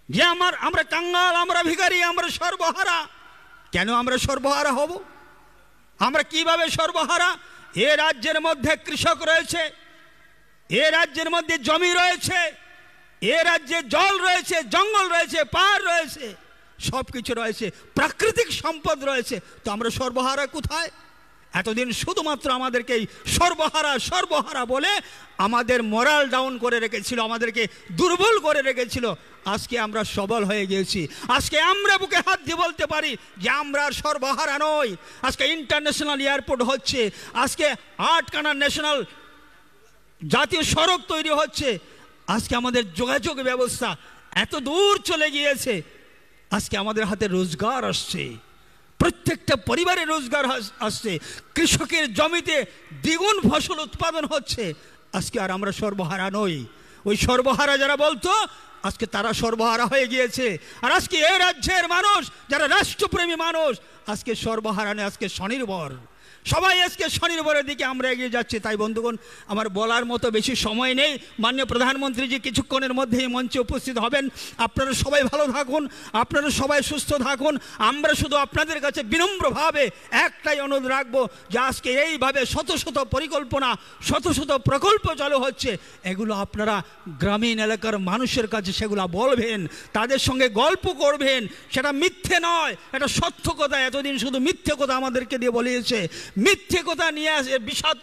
যে আমরা কাঙ্গাল, আমরা ভিখারি, আমরা সর্বহারা। কেন আমরা সর্বহারা হব? আমরা কিভাবে সর্বহারা? এ রাজ্যের মধ্যে কৃষক রয়েছে, এ রাজ্যের মধ্যে জমি রয়েছে, এ রাজ্যে জল রয়েছে, জঙ্গল রয়েছে, পাহাড় রয়েছে, সব কিছু রয়েছে, প্রাকৃতিক সম্পদ রয়েছে। তো আমরা সর্বহারা কোথায়? এতদিন শুধুমাত্র আমাদেরকে সর্বহারা সর্বহারা বলে আমাদের মোরাল ডাউন করে রেখেছিল, আমাদেরকে দুর্বল করে রেখেছিল। আজকে আমরা সবল হয়ে গিয়েছি। আজকে আমরা বুকে হাত দিয়ে বলতে পারি যে আমরা আর সর্বহারা নই। আজকে ইন্টারন্যাশনাল এয়ারপোর্ট হচ্ছে, আজকে 8খানা ন্যাশনাল জাতীয় সড়ক তৈরি হচ্ছে, আজকে আমাদের যোগাযোগ ব্যবস্থা এত দূর চলে গিয়েছে। আজকে আমাদের হাতে রোজগার আসছে, প্রত্যেকটা পরিবারে রোজগার আসছে, কৃষকের জমিতে দ্বিগুণ ফসল উৎপাদন হচ্ছে। আজকে আর আমরা সর্বহারা নই। ওই সর্বহারা যারা বলতো, আজকে তারা সর্বহারা হয়ে গিয়েছে। আর আজকে এই রাজ্যের মানুষ, যারা রাষ্ট্রপ্রেমী মানুষ, আজকে সর্বহারা নয়, আজকে স্বনির্ভর। সবাই আজকে স্বনির্ভরের দিকে আমরা এগিয়ে যাচ্ছি। তাই বন্ধুগণ, আমার বলার মতো বেশি সময় নেই। মাননীয় প্রধানমন্ত্রীজি কিছুক্ষণের মধ্যেই মঞ্চে উপস্থিত হবেন। আপনারা সবাই ভালো থাকুন, আপনারা সবাই সুস্থ থাকুন। আমরা শুধু আপনাদের কাছে বিনম্রভাবে একটাই অনুরোধ রাখবো যে আজকে এইভাবে শত শত পরিকল্পনা, শত শত প্রকল্প চালু হচ্ছে, এগুলো আপনারা গ্রামীণ এলাকার মানুষের কাছে সেগুলো বলবেন, তাদের সঙ্গে গল্প করবেন। সেটা মিথ্যে নয়, এটা সত্য কথা। এতদিন শুধু মিথ্যে কথা আমাদেরকে দিয়ে বলিয়েছে, মিথ্যে কথা নিয়ে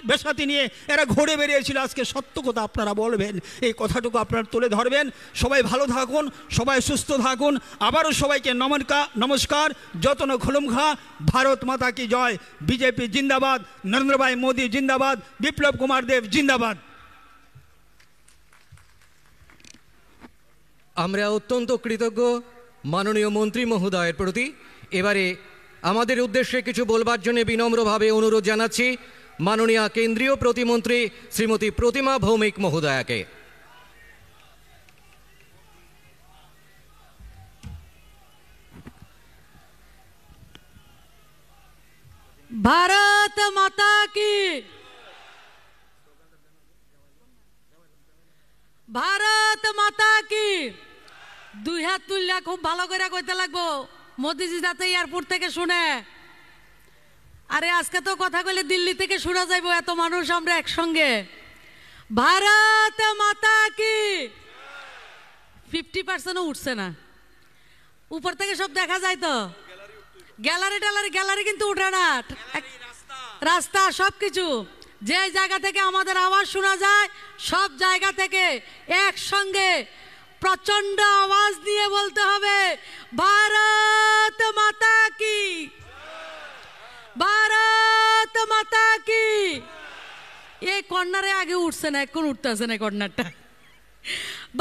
বেসাতি নিয়ে এরা ঘুরে বেরিয়েছিল। আজকে সত্য কথা আপনারা বলবেন, এই কথাটুকু আপনারা তুলে ধরবেন। সবাই ভালো থাকুন, সবাই সুস্থ থাকুন। আবারও সবাইকে নমস্কার। যতন খুলুমখা। ভারত মাতা কি জয়। বিজেপি জিন্দাবাদ। নরেন্দ্র ভাই মোদী জিন্দাবাদ। বিপ্লব কুমার দেব জিন্দাবাদ। আমরা অত্যন্ত কৃতজ্ঞ মাননীয় মন্ত্রী মহোদয়ের প্রতি। এবারে আমাদের উদ্দেশ্যে কিছু বলবার জন্য বিনম্রভাবে অনুরোধ জানাচ্ছি মাননীয় কেন্দ্রীয় প্রতিমন্ত্রী শ্রীমতী প্রতিমা ভৌমিক মহোদয়াকে। ভারত মাতা কি, ভারত মাতা কি। 2 হাত তুললে খুব ভালো করে কইতে লাগবো, মোদিজি যাতে এয়ারপোর্ট থেকে শুনে। আরে আজকে তো কথা কইলে দিল্লি থেকে শোনা যাইব, এত মানুষ আমরা একসঙ্গে। ভারত মাতা কি। 50%ও উঠছে না, উপর থেকে সব দেখা যায় তো। গ্যালারি ট্যালারি গ্যালারি কিন্তু উঠে না, রাস্তা সব কিছু যে জায়গা থেকে আমাদের আওয়াজ শোনা যায় সব জায়গা থেকে একসঙ্গে প্রচন্ড আওয়াজ দিয়ে বলতে হবে ভারত মাতা কি, ভারত মাতা কি। এই কর্নারে আগে উঠছে না, এখন উঠতেছে না কর্নারটা।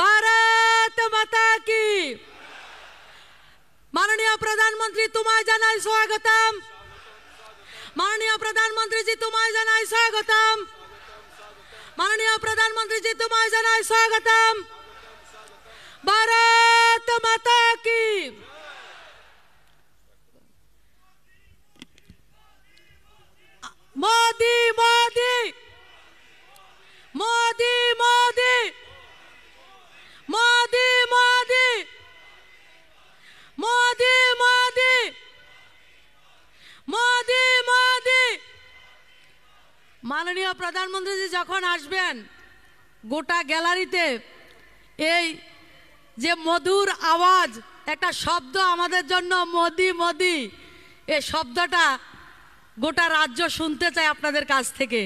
ভারত মাতা কি। মাননীয় প্রধানমন্ত্রী তোমায় জানাই স্বাগতম, মাননীয় প্রধানমন্ত্রী জি তোমায় জানাই স্বাগতম, মাননীয় প্রধানমন্ত্রী জি তোমায় জানাই স্বাগতম। ভারত মাতা কি। মোদি মোদি মোদি মোদি মোদি মোদি মোদি মোদি মোদি মোদি। মাননীয় প্রধানমন্ত্রী যখন আসবেন গোটা গ্যালারিতে এই যে মধুর আওয়াজ একটা শব্দ আমাদের জন্য মোদি মোদি, এই শব্দটা গোটা রাজ্য শুনতে চায় আপনাদের কাছ থেকে।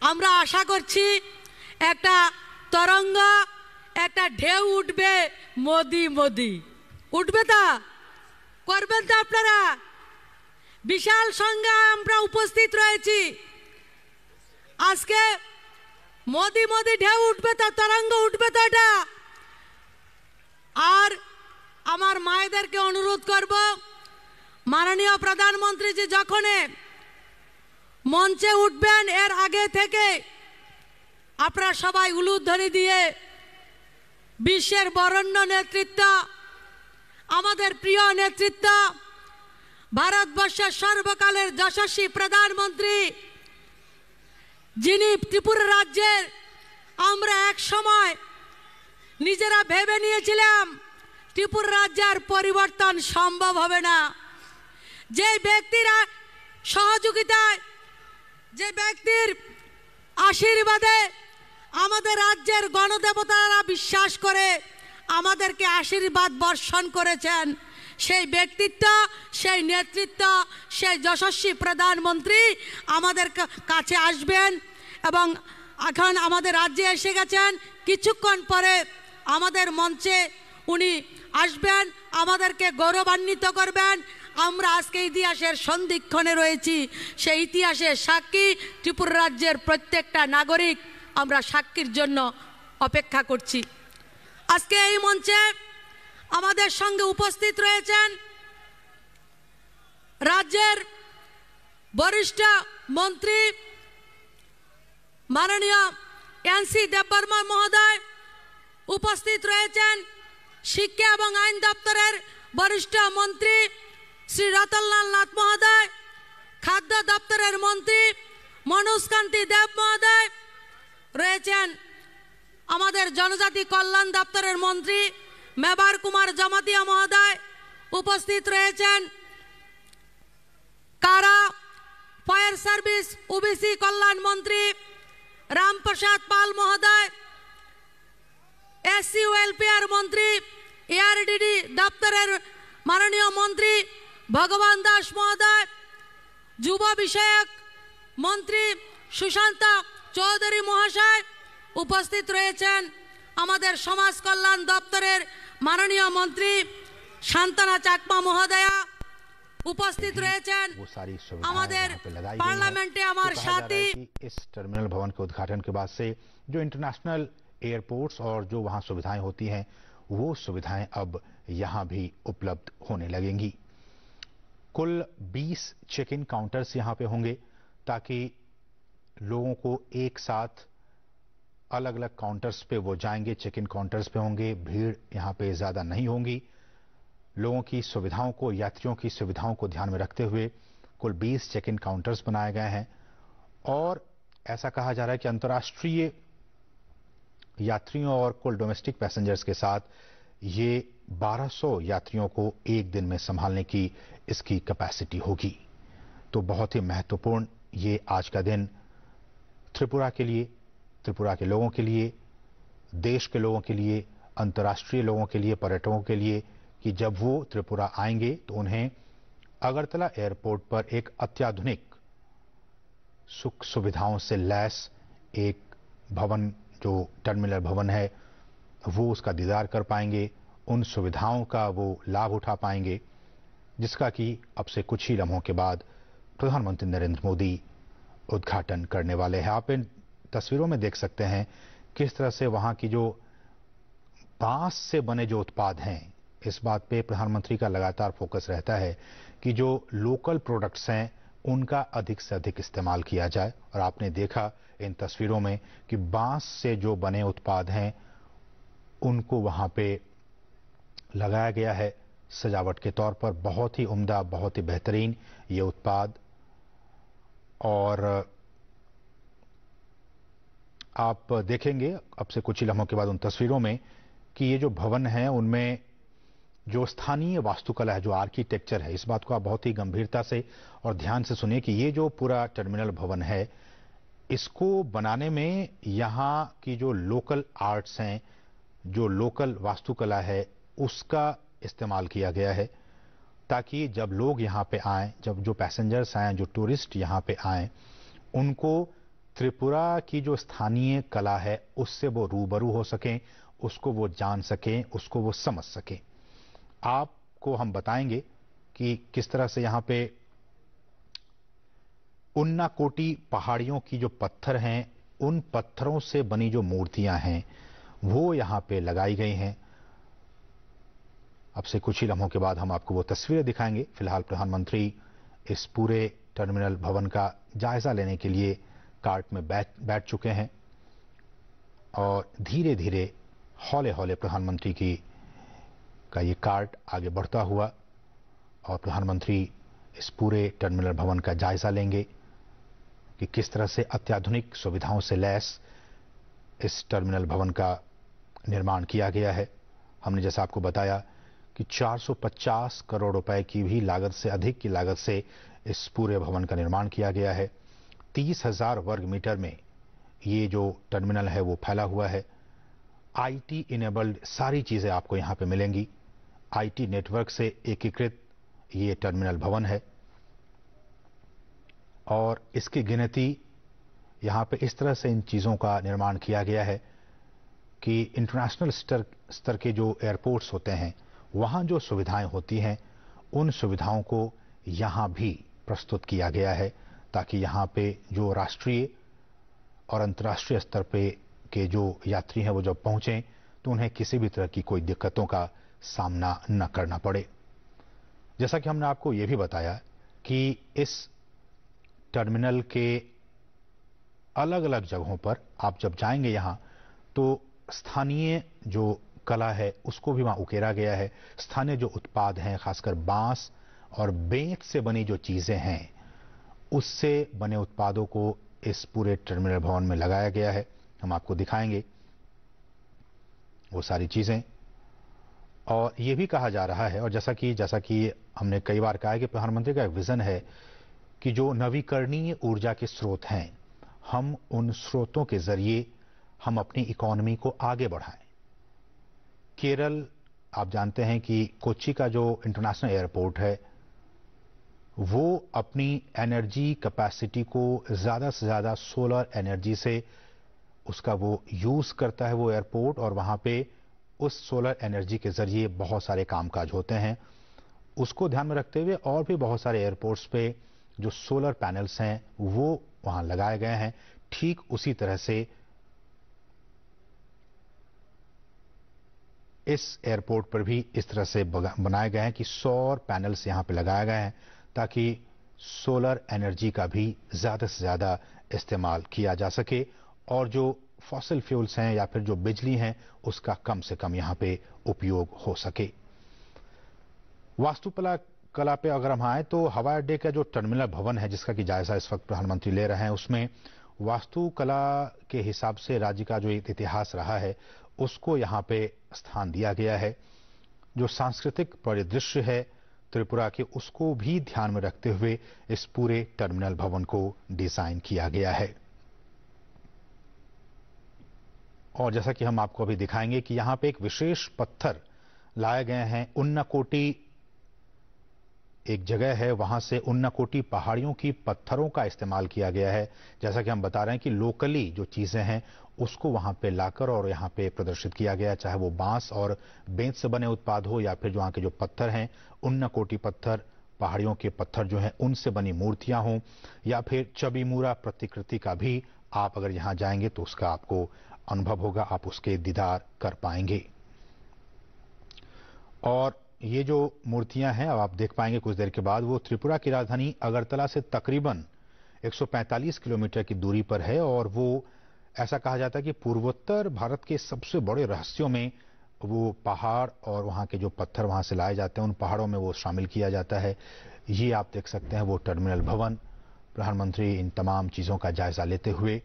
আমরা আশা করছি একটা তরঙ্গ একটা ঢেউ উঠবে মোদি মোদি, উঠবে তা করবেন তো আপনারা। বিশাল সংখ্যা আমরা উপস্থিত রয়েছি আজকে, মোদি মোদি ঢেউ উঠবে তো, তরঙ্গ উঠবে তো এটা। আর আমার মায়েদেরকে অনুরোধ করব মাননীয় প্রধানমন্ত্রী জি যখন মঞ্চে উঠবেন এর আগে থেকে আপনারা সবাই উলুধ্বনি দিয়ে বিশ্বের বরেণ্য নেতৃত্ব, আমাদের প্রিয় নেতৃত্ব, ভারতবর্ষের সর্বকালের যশস্বী প্রধানমন্ত্রী যিনি ত্রিপুরা রাজ্যের আমরা এক সময় নিজেরা ভেবে নিয়েছিলাম ত্রিপুরা রাজ্যের পরিবর্তন সম্ভব হবে না, যে ব্যক্তিরা সহযোগিতায় যে ব্যক্তির আশীর্বাদে আমাদের রাজ্যের গণদেবতারা বিশ্বাস করে আমাদেরকে আশীর্বাদ বর্ষণ করেছেন, সেই ব্যক্তিত্ব সেই নেতৃত্ব সেই যশস্বী প্রধানমন্ত্রী আমাদের কাছে আসবেন এবং এখন আমাদের রাজ্যে এসে গেছেন। কিছুক্ষণ পরে আমাদের মঞ্চে উনি আসবেন, আমাদেরকে গৌরবান্বিত করবেন। আমরা আজকে ইতিহাসের সন্ধিক্ষণে রয়েছি, সেই ইতিহাসের সাক্ষী ত্রিপুরা রাজ্যের প্রত্যেকটা নাগরিক আমরা সাক্ষীর জন্য অপেক্ষা করছি। আজকে এই মঞ্চে আমাদের সঙ্গে উপস্থিত রয়েছেন রাজ্যের বরিষ্ঠ মন্ত্রী মাননীয় এনসি দেববর্মা মহোদয়, উপস্থিত রয়েছেন শিক্ষা এবং আইন দপ্তরের বরিষ্ঠ মন্ত্রী শ্রী রতনলাল নাথ মহোদয়, খাদ্য দপ্তরের মন্ত্রী মনোজ কান্তি দেব মহোদয় রয়েছেন, আমাদের জনজাতি কল্যাণ দপ্তরের মন্ত্রী মেবার কুমার জমাতিয়া মহোদয় উপস্থিত রয়েছেন, কারা ফায়ার সার্ভিস ওবিসি কল্যাণ মন্ত্রী রামপ্রসাদ পাল মহোদয়, এসসি ওয়েলফেয়ার মন্ত্রী এআরডিডি দপ্তরের মাননীয় মন্ত্রী ভগবান দাস মহোদয়, যুব বিষয়ক মন্ত্রী সুশান্ত চৌধুরী মহাশয় উপস্থিত রয়েছেন, আমাদের সমাজ কল্যাণ দপ্তরের মাননীয় মন্ত্রী শান্তনা চাকমা মহোদয়া উপস্থিত রয়েছেন, আমাদের পার্লামেंटे আমার সাথী। इस टर्मिनल भवन के उद्घाटन के बाद से जो इंटरनेशनल एयरपोर्ट्स और जो वहां सुविधाएं होती हैं वो सुविधाएं अब यहां भी उपलब्ध होने लगेंगी। कुल 20 चेक इन काउंटर्स यहां पे होंगे ताकि लोगों को एक साथ अलग अलग काउंटर्स पे वो जाएंगे, चेक इन काउंटर्स पे होंगे, भीड़ यहां पे ज्यादा नहीं होंगी। लोगों की सुविधाओं को, यात्रियों की सुविधाओं को ध्यान में रखते हुए कुल 20 चेक इन काउंटर्स बनाए गए हैं और ऐसा कहा जा रहा है कि अंतर्राष्ट्रीय यात्रियों और कुल डोमेस्टिक पैसेंजर्स के साथ ये 1200 यात्रियों को एक दिन में संभालने की इसकी कैपेसिटी होगी। तो बहुत ही महत्वपूर्ण ये आज का दिन त्रिपुरा के लिए, त्रिपुरा के लोगों के लिए, देश के लोगों के लिए, अंतर्राष्ट्रीय लोगों के लिए, पर्यटकों के लिए कि जब वो त्रिपुरा आएंगे तो उन्हें अगरतला एयरपोर्ट पर एक अत्याधुनिक सुख सुविधाओं से लैस एक भवन, जो टर्मिनल भवन है, वो उसका दीदार कर पाएंगे, उन सुविधाओं का वो लाभ उठा पाएंगे, जिसका कि अब से कुछ ही लम्हों के बाद प्रधानमंत्री नरेंद्र मोदी उद्घाटन करने वाले हैं। आप इन तस्वीरों में देख सकते हैं किस तरह से वहां की जो बांस से बने जो उत्पाद हैं, इस बात पे प्रधानमंत्री का लगातार फोकस रहता है कि जो लोकल प्रोडक्ट्स हैं उनका अधिक से अधिक इस्तेमाल किया जाए। और आपने देखा इन तस्वीरों में कि बांस से जो बने उत्पाद हैं उनको वहां पे लगाया गया है सजावट के तौर पर। बहुत ही उम्दा, बहुत ही बेहतरीन ये उत्पाद। और आप देखेंगे अब से कुछ ही लम्हों के बाद उन तस्वीरों में कि ये जो भवन है उनमें जो स्थानीय वास्तुकला है, जो आर्किटेक्चर है, इस बात को आप बहुत ही गंभीरता से और ध्यान से सुनिए कि ये जो पूरा टर्मिनल भवन है, इसको बनाने में यहाँ की जो लोकल आर्ट्स हैं, जो लोकल वास्तुकला है, उसका इस्तेमाल किया गया है, ताकि जब लोग यहाँ पे आएं, जब जो पैसेंजर्स आएं, जो टूरिस्ट यहाँ पे आएं, उनको त्रिपुरा की जो स्थानीय कला है उससे वो रूबरू हो सकें, उसको वो जान सकें, उसको वो समझ सकें। आपको हम बताएंगे कि किस तरह से यहाँ पे उन्नाकोटी पहाड़ियों की जो पत्थर हैं, उन पत्थरों से बनी जो मूर्तियां हैं वो यहाँ पे लगाई गई हैं। अब से कुछ ही लम्हों के बाद हम आपको वो तस्वीरें दिखाएंगे। फिलहाल प्रधानमंत्री इस पूरे टर्मिनल भवन का जायजा लेने के लिए कार्ट में बैठ चुके हैं और धीरे धीरे हौले हौले प्रधानमंत्री का ये कार्ट आगे बढ़ता हुआ और प्रधानमंत्री इस पूरे टर्मिनल भवन का जायजा लेंगे कि किस तरह से अत्याधुनिक सुविधाओं से लैस इस टर्मिनल भवन का निर्माण किया गया है। हमने जैसा आपको बताया कि 450 करोड़ रुपए की भी लागत से अधिक की लागत से इस पूरे भवन का निर्माण किया गया है। 30,000 वर्ग मीटर में ये जो टर्मिनल है वो फैला हुआ है। आईटी इनेबल्ड सारी चीजें आपको यहाँ पे मिलेंगी। आईटी नेटवर्क से एकीकृत ये टर्मिनल भवन है और इसकी गिनती यहाँ पे इस तरह से इन चीजों का निर्माण किया गया है कि इंटरनेशनल स्तर के जो एयरपोर्ट्स होते हैं वहाँ जो सुविधाएं होती हैं उन सुविधाओं को यहाँ भी प्रस्तुत किया गया है, ताकि यहाँ पे जो राष्ट्रीय और अंतर्राष्ट्रीय स्तर पे के जो यात्री हैं वो जब पहुंचें तो उन्हें किसी भी तरह की कोई दिक्कतों का सामना न करना पड़े। जैसा कि हमने आपको ये भी बताया कि इस टर्मिनल के अलग अलग जगहों पर आप जब जाएंगे यहाँ तो स्थानीय जो कला है उसको भी वहाँ उकेरा गया है। स्थानीय जो उत्पाद हैं, खासकर बांस और बेंत से बनी जो चीजें हैं, उससे बने उत्पादों को इस पूरे टर्मिनल भवन में लगाया गया है। हम आपको दिखाएंगे वो सारी चीजें। और ये भी कहा जा रहा है, और जैसा कि हमने कई बार कहा है कि प्रधानमंत्री का एक विजन है कि जो नवीकरणीय ऊर्जा के स्रोत हैं, हम उन स्रोतों के जरिए हम अपनी इकोनॉमी को आगे बढ़ाएं। केरल, आप जानते हैं कि कोच्चि का जो इंटरनेशनल एयरपोर्ट है वो अपनी एनर्जी कैपेसिटी को ज्यादा से ज्यादा सोलर एनर्जी से उसका वो यूज करता है वो एयरपोर्ट, और वहां पे उस सोलर एनर्जी के जरिए बहुत सारे कामकाज होते हैं। उसको ध्यान में रखते हुए और भी बहुत सारे एयरपोर्ट्स पे जो सोलर पैनल्स हैं वो वहां लगाए गए हैं। ठीक उसी तरह से इस एयरपोर्ट पर भी इस तरह से बनाए गए हैं कि सौर पैनल्स यहां पे लगाए गए हैं ताकि सोलर एनर्जी का भी ज्यादा से ज्यादा इस्तेमाल किया जा सके और जो फॉसिल फ्यूल्स हैं या फिर जो बिजली हैं उसका कम से कम यहां पे उपयोग हो सके। वास्तुकला पे अगर हम आए तो हवाई अड्डे का जो टर्मिनल भवन है जिसका कि जायजा इस वक्त प्रधानमंत्री ले रहे हैं, उसमें वास्तुकला के हिसाब से राज्य का जो इतिहास रहा है उसको यहाँ पे स्थान दिया गया है। जो सांस्कृतिक परिदृश्य है त्रिपुरा के, उसको भी ध्यान में रखते हुए इस पूरे टर्मिनल भवन को डिजाइन किया गया है। और जैसा कि हम आपको अभी दिखाएंगे कि यहाँ पे एक विशेष पत्थर लाए गए हैं, उन्नाकोटी एक जगह है, वहां से उन्नकोटी पहाड़ियों की पत्थरों का इस्तेमाल किया गया है। जैसा कि हम बता रहे हैं कि लोकली जो चीजें हैं उसको वहां पे लाकर और यहां पे प्रदर्शित किया गया, चाहे वो बांस और बेंत से बने उत्पाद हो या फिर जो वहां के जो पत्थर हैं, उन्नकोटी पत्थर, पहाड़ियों के पत्थर जो हैं उनसे बनी मूर्तियां हों, या फिर चबीमुरा प्रतिकृति का भी आप अगर यहां जाएंगे तो उसका आपको अनुभव होगा, आप उसके दीदार कर पाएंगे। और ये जो मूर्तियां हैं अब आप देख पाएंगे कुछ देर के बाद, वो त्रिपुरा की राजधानी अगरतला से तकरीबन 145 किलोमीटर की दूरी पर है। और वो ऐसा कहा जाता है कि पूर्वोत्तर भारत के सबसे बड़े रहस्यों में वो पहाड़ और वहां के जो पत्थर वहां से लाए जाते हैं, उन पहाड़ों में वो शामिल किया जाता है। ये आप देख सकते हैं वो टर्मिनल भवन। प्रधानमंत्री इन तमाम चीजों का जायजा लेते हुए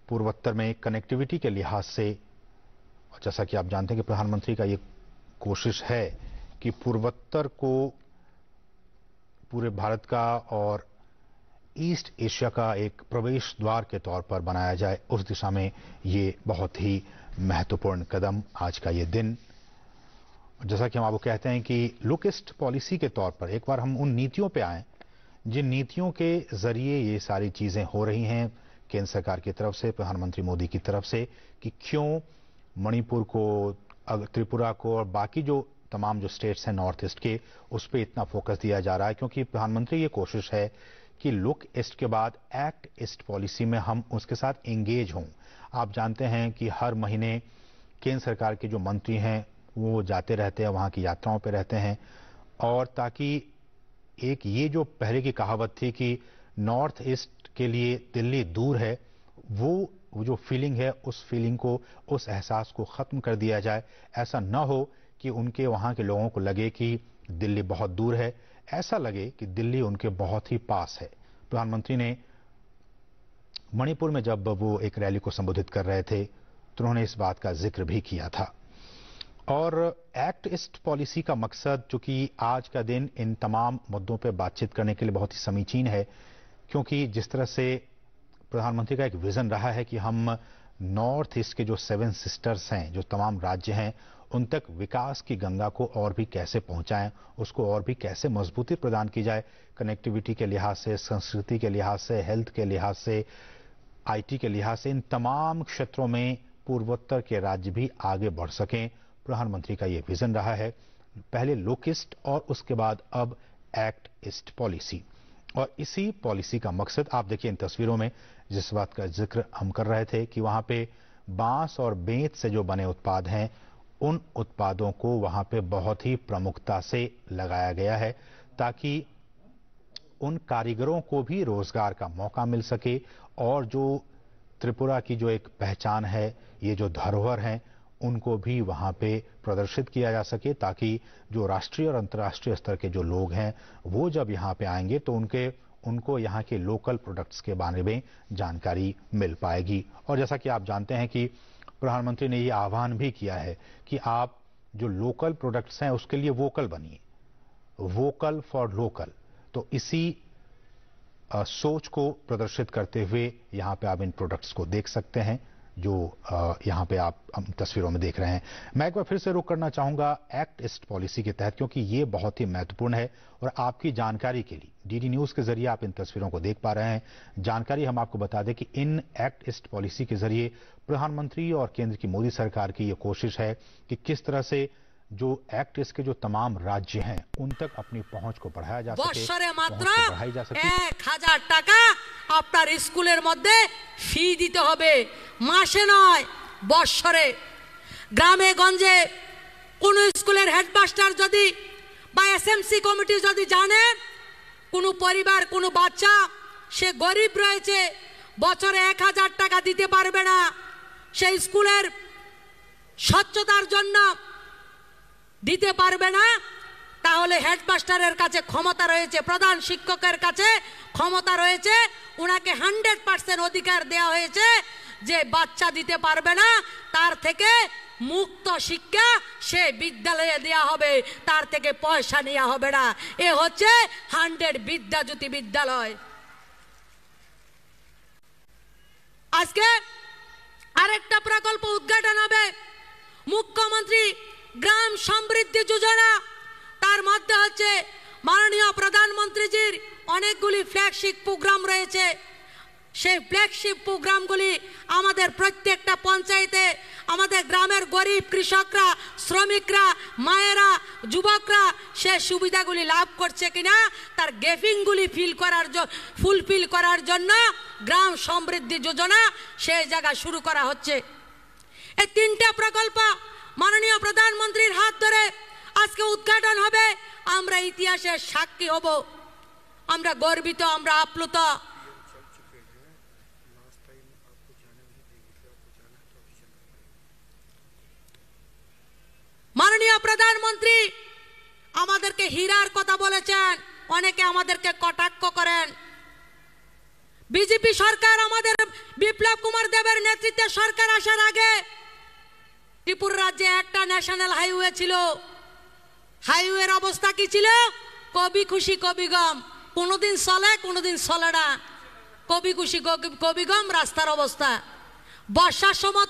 पूर्वोत्तर में कनेक्टिविटी के लिहाज से, और जैसा कि आप जानते हैं कि प्रधानमंत्री का ये कोशिश है कि पूर्वोत्तर को पूरे भारत का और ईस्ट एशिया का एक प्रवेश द्वार के तौर पर बनाया जाए, उस दिशा में ये बहुत ही महत्वपूर्ण कदम आज का ये दिन। जैसा कि हम आपको कहते हैं कि लुक ईस्ट पॉलिसी के तौर पर एक बार हम उन नीतियों पे आए जिन नीतियों के जरिए ये सारी चीजें हो रही हैं केंद्र सरकार की तरफ से, प्रधानमंत्री मोदी की तरफ से, कि क्यों मणिपुर को, त्रिपुरा को और बाकी जो तमाम जो स्टेट्स हैं नॉर्थ ईस्ट के, उस पर इतना फोकस दिया जा रहा है। क्योंकि प्रधानमंत्री ये कोशिश है कि लुक ईस्ट के बाद एक्ट ईस्ट पॉलिसी में हम उसके साथ एंगेज हों। आप जानते हैं कि हर महीने केंद्र सरकार के जो मंत्री हैं वो जाते रहते हैं, वहां की यात्राओं पे रहते हैं, और ताकि एक ये जो पहले की कहावत थी कि नॉर्थ ईस्ट के लिए दिल्ली दूर है, वो जो फीलिंग है उस फीलिंग को, उस एहसास को खत्म कर दिया जाए। ऐसा न हो कि उनके वहां के लोगों को लगे कि दिल्ली बहुत दूर है, ऐसा लगे कि दिल्ली उनके बहुत ही पास है। प्रधानमंत्री ने मणिपुर में जब वो एक रैली को संबोधित कर रहे थे तो उन्होंने इस बात का जिक्र भी किया था। और एक्ट ईस्ट पॉलिसी का मकसद, चूंकि आज का दिन इन तमाम मुद्दों पर बातचीत करने के लिए बहुत ही समीचीन है, क्योंकि जिस तरह से प्रधानमंत्री का एक विजन रहा है कि हम नॉर्थ ईस्ट के जो 7 सिस्टर्स हैं, जो तमाम राज्य हैं, उन तक विकास की गंगा को और भी कैसे पहुंचाएं, उसको और भी कैसे मजबूती प्रदान की जाए, कनेक्टिविटी के लिहाज से, संस्कृति के लिहाज से, हेल्थ के लिहाज से, आईटी के लिहाज से, इन तमाम क्षेत्रों में पूर्वोत्तर के राज्य भी आगे बढ़ सकें। प्रधानमंत्री का ये विजन रहा है, पहले लुक ईस्ट और उसके बाद अब एक्ट ईस्ट पॉलिसी। और इसी पॉलिसी का मकसद आप देखिए इन तस्वीरों में, जिस बात का जिक्र हम कर रहे थे कि वहां पे बांस और बेंत से जो बने उत्पाद हैं, उन उत्पादों को वहां पे बहुत ही प्रमुखता से लगाया गया है ताकि उन कारीगरों को भी रोजगार का मौका मिल सके, और जो त्रिपुरा की जो एक पहचान है, ये जो धरोहर हैं, उनको भी वहां पे प्रदर्शित किया जा सके, ताकि जो राष्ट्रीय और अंतर्राष्ट्रीय स्तर के जो लोग हैं वो जब यहाँ पे आएंगे तो उनको यहाँ के लोकल प्रोडक्ट्स के बारे में जानकारी मिल पाएगी। और जैसा कि आप जानते हैं कि प्रधानमंत्री ने ये आह्वान भी किया है कि आप जो लोकल प्रोडक्ट्स हैं उसके लिए वोकल बनिए, वोकल फॉर लोकल। तो इसी सोच को प्रदर्शित करते हुए यहाँ पे आप इन प्रोडक्ट्स को देख सकते हैं जो यहाँ पे आप तस्वीरों में देख रहे हैं। मैं एक बार फिर से रुक करना चाहूंगा एक्ट ईस्ट पॉलिसी के तहत, क्योंकि ये बहुत ही महत्वपूर्ण है और आपकी जानकारी के लिए डीडी न्यूज के जरिए आप इन तस्वीरों को देख पा रहे हैं। जानकारी हम आपको बता दें कि इन एक्ट ईस्ट पॉलिसी के जरिए प्रधानमंत्री और केंद्र की मोदी सरकार की ये कोशिश है कि किस तरह से जो एक्ट ईस्ट के जो तमाम राज्य हैं उन तक अपनी पहुंच को बढ़ाया जा सके, बढ़ाई जा सके। 1000 টাকা আপনার স্কুলের মধ্যে ফি দিতে হবে, মাসে নয় বছরে। গ্রামে গঞ্জে কোন স্কুলের হেডমাস্টার যদি বা এসএমসি কমিটি যদি জানে কোন পরিবার কোন বাচ্চা সে গরিব রয়েছে, বছরে 1000 টাকা দিতে পারবে না, সেই স্কুলের স্বচ্ছতার জন্য দিতে পারবে না, তাহলে হেডমাস্টারের কাছে ক্ষমতা রয়েছে, প্রধান শিক্ষকের কাছে ক্ষমতা রয়েছে, উনাকে 100% অধিকার দেওয়া হয়েছে যে বাচ্চা দিতে পারবে না তার থেকে মুক্ত শিক্ষা সে বিদ্যালয়ে দেওয়া হবে, তার থেকে পয়সা নেওয়া হবে না। এ হচ্ছে 100 বিদ্যাজ্যোতি বিদ্যালয়। আজকে আরেকটা প্রকল্প উদ্ঘাটন হবে, মুখ্যমন্ত্রী গ্রাম সমৃদ্ধি যোজনা। তার মধ্যে হচ্ছে মাননীয় প্রধানমন্ত্রীজির অনেকগুলি ফ্ল্যাগশিপ প্রোগ্রাম রয়েছে। সেই ফ্ল্যাগশিপ প্রোগ্রামগুলি আমাদের প্রত্যেকটা পঞ্চায়েতে আমাদের গ্রামের গরিব কৃষকরা, শ্রমিকরা, মায়েরা, যুবকরা সে সুবিধাগুলি লাভ করছে কিনা তার গ্যাপিংগুলি ফুলফিল করার জন্য গ্রাম সমৃদ্ধি যোজনা সেই জায়গা শুরু করা হচ্ছে। এই তিনটা প্রকল্প মাননীয় প্রধানমন্ত্রীর হাত ধরে আজকে উদ্ঘাটন হবে। আমরা ইতিহাসের সাক্ষী হব। আমরা গর্বিত, আমরা আপ্লুত। মাননীয় প্রধানমন্ত্রী আমাদেরকে হীরার কথা বলেছেন, অনেকে আমাদেরকে কটাক্ষ করেন। বিজেপি সরকার, আমাদের বিপ্লব কুমার দেবের নেতৃত্বে সরকার আসার আগে ত্রিপুরা রাজ্যে একটা ন্যাশনাল হাইওয়ে ছিল। হাইওয়ের অবস্থা কি ছিল? কবি খুশি কবি গম, কোনোদিন চলে কোনোদিন চলে না। কবি খুশি কবি গম রাস্তার অবস্থা। বর্ষার সময়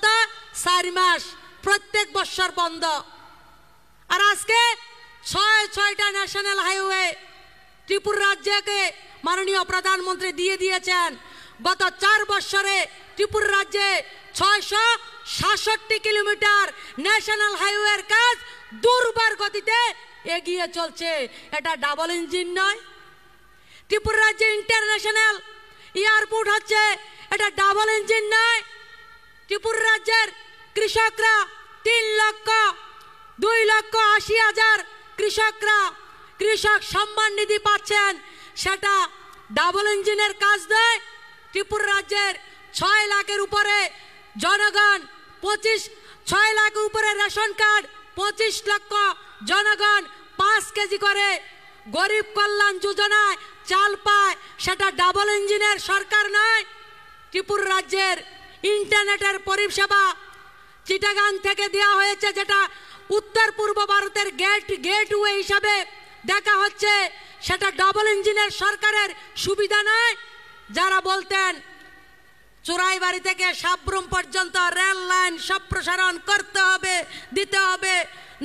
4 মাস, প্রত্যেক বর্ষর বন্ধ। আর আজকে 6টা ন্যাশনাল হাইওয়ে ত্রিপুরা রাজ্যকে মাননীয় প্রধানমন্ত্রী দিয়ে দিয়েছেন। গত 4 বছরে ত্রিপুরা রাজ্যে 666 কিলোমিটার ন্যাশনাল হাইওয়ের কাজ দুর্বার গতিতে এগিয়ে চলছে। এটা ডাবল ইঞ্জিন নয়। ত্রিপুরা রাজ্যে ইন্টারন্যাশনাল এয়ারপোর্ট হচ্ছে, এটা ডাবল ইঞ্জিন নয়। ত্রিপুরা রাজ্যের কৃষকরা 3,02,80,000 কৃষকরা কৃষক সম্মান নিধি পাচ্ছেন, সেটা ডাবল ইঞ্জিনের কাজ নয়। ত্রিপুরা রাজ্যের 6 লাখের উপরে জনগণ, 6 লাখের উপরে রেশন কার্ড, 25 লক্ষ জনগণ 5 কেজি করে গরিব কল্যাণ যোজনায় চাল পায়, সেটা ডাবল ইঞ্জিনের সরকার নয়। ত্রিপুরা রাজ্যের ইন্টারনেটের পরিষেবা চিটাগাং থেকে দেওয়া হয়েছে, যেটা উত্তর পূর্ব ভারতের গেটওয়ে হিসাবে দেখা হচ্ছে, সেটা ডাবল ইঞ্জিনের সরকারের সুবিধা নয়। যারা বলতেন চোরাইবাড়ি থেকে সাবরুম পর্যন্ত রেল লাইন সম্প্রসারণ করতে হবে, দিতে হবে,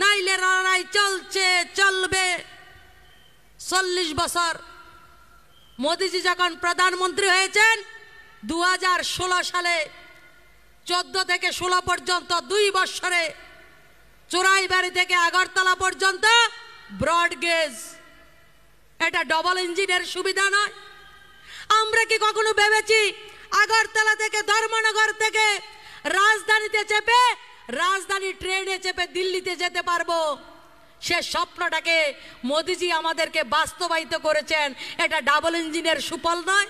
নাইলে লড়াই চলছে চলবে। 40 বছর মোদিজি যখন প্রধানমন্ত্রী হয়েছেন 2016 সালে 14 থেকে 16 পর্যন্ত 2 বছরে চোরাইবাড়ি থেকে আগরতলা পর্যন্ত ব্রড গেজ, এটা ডাবল ইঞ্জিনের সুবিধা নয়। আমরা কি কখনো ভেবেছি আগরতলা থেকে, ধর্মনগর থেকে রাজধানীতে চেপে, রাজধানী ট্রেনে চেপে দিল্লিতে যেতে পারবো? সে স্বপ্নটাকে মোদিজি আমাদেরকে বাস্তবায়িত করেছেন, এটা ডাবল ইঞ্জিনের সুফল নয়।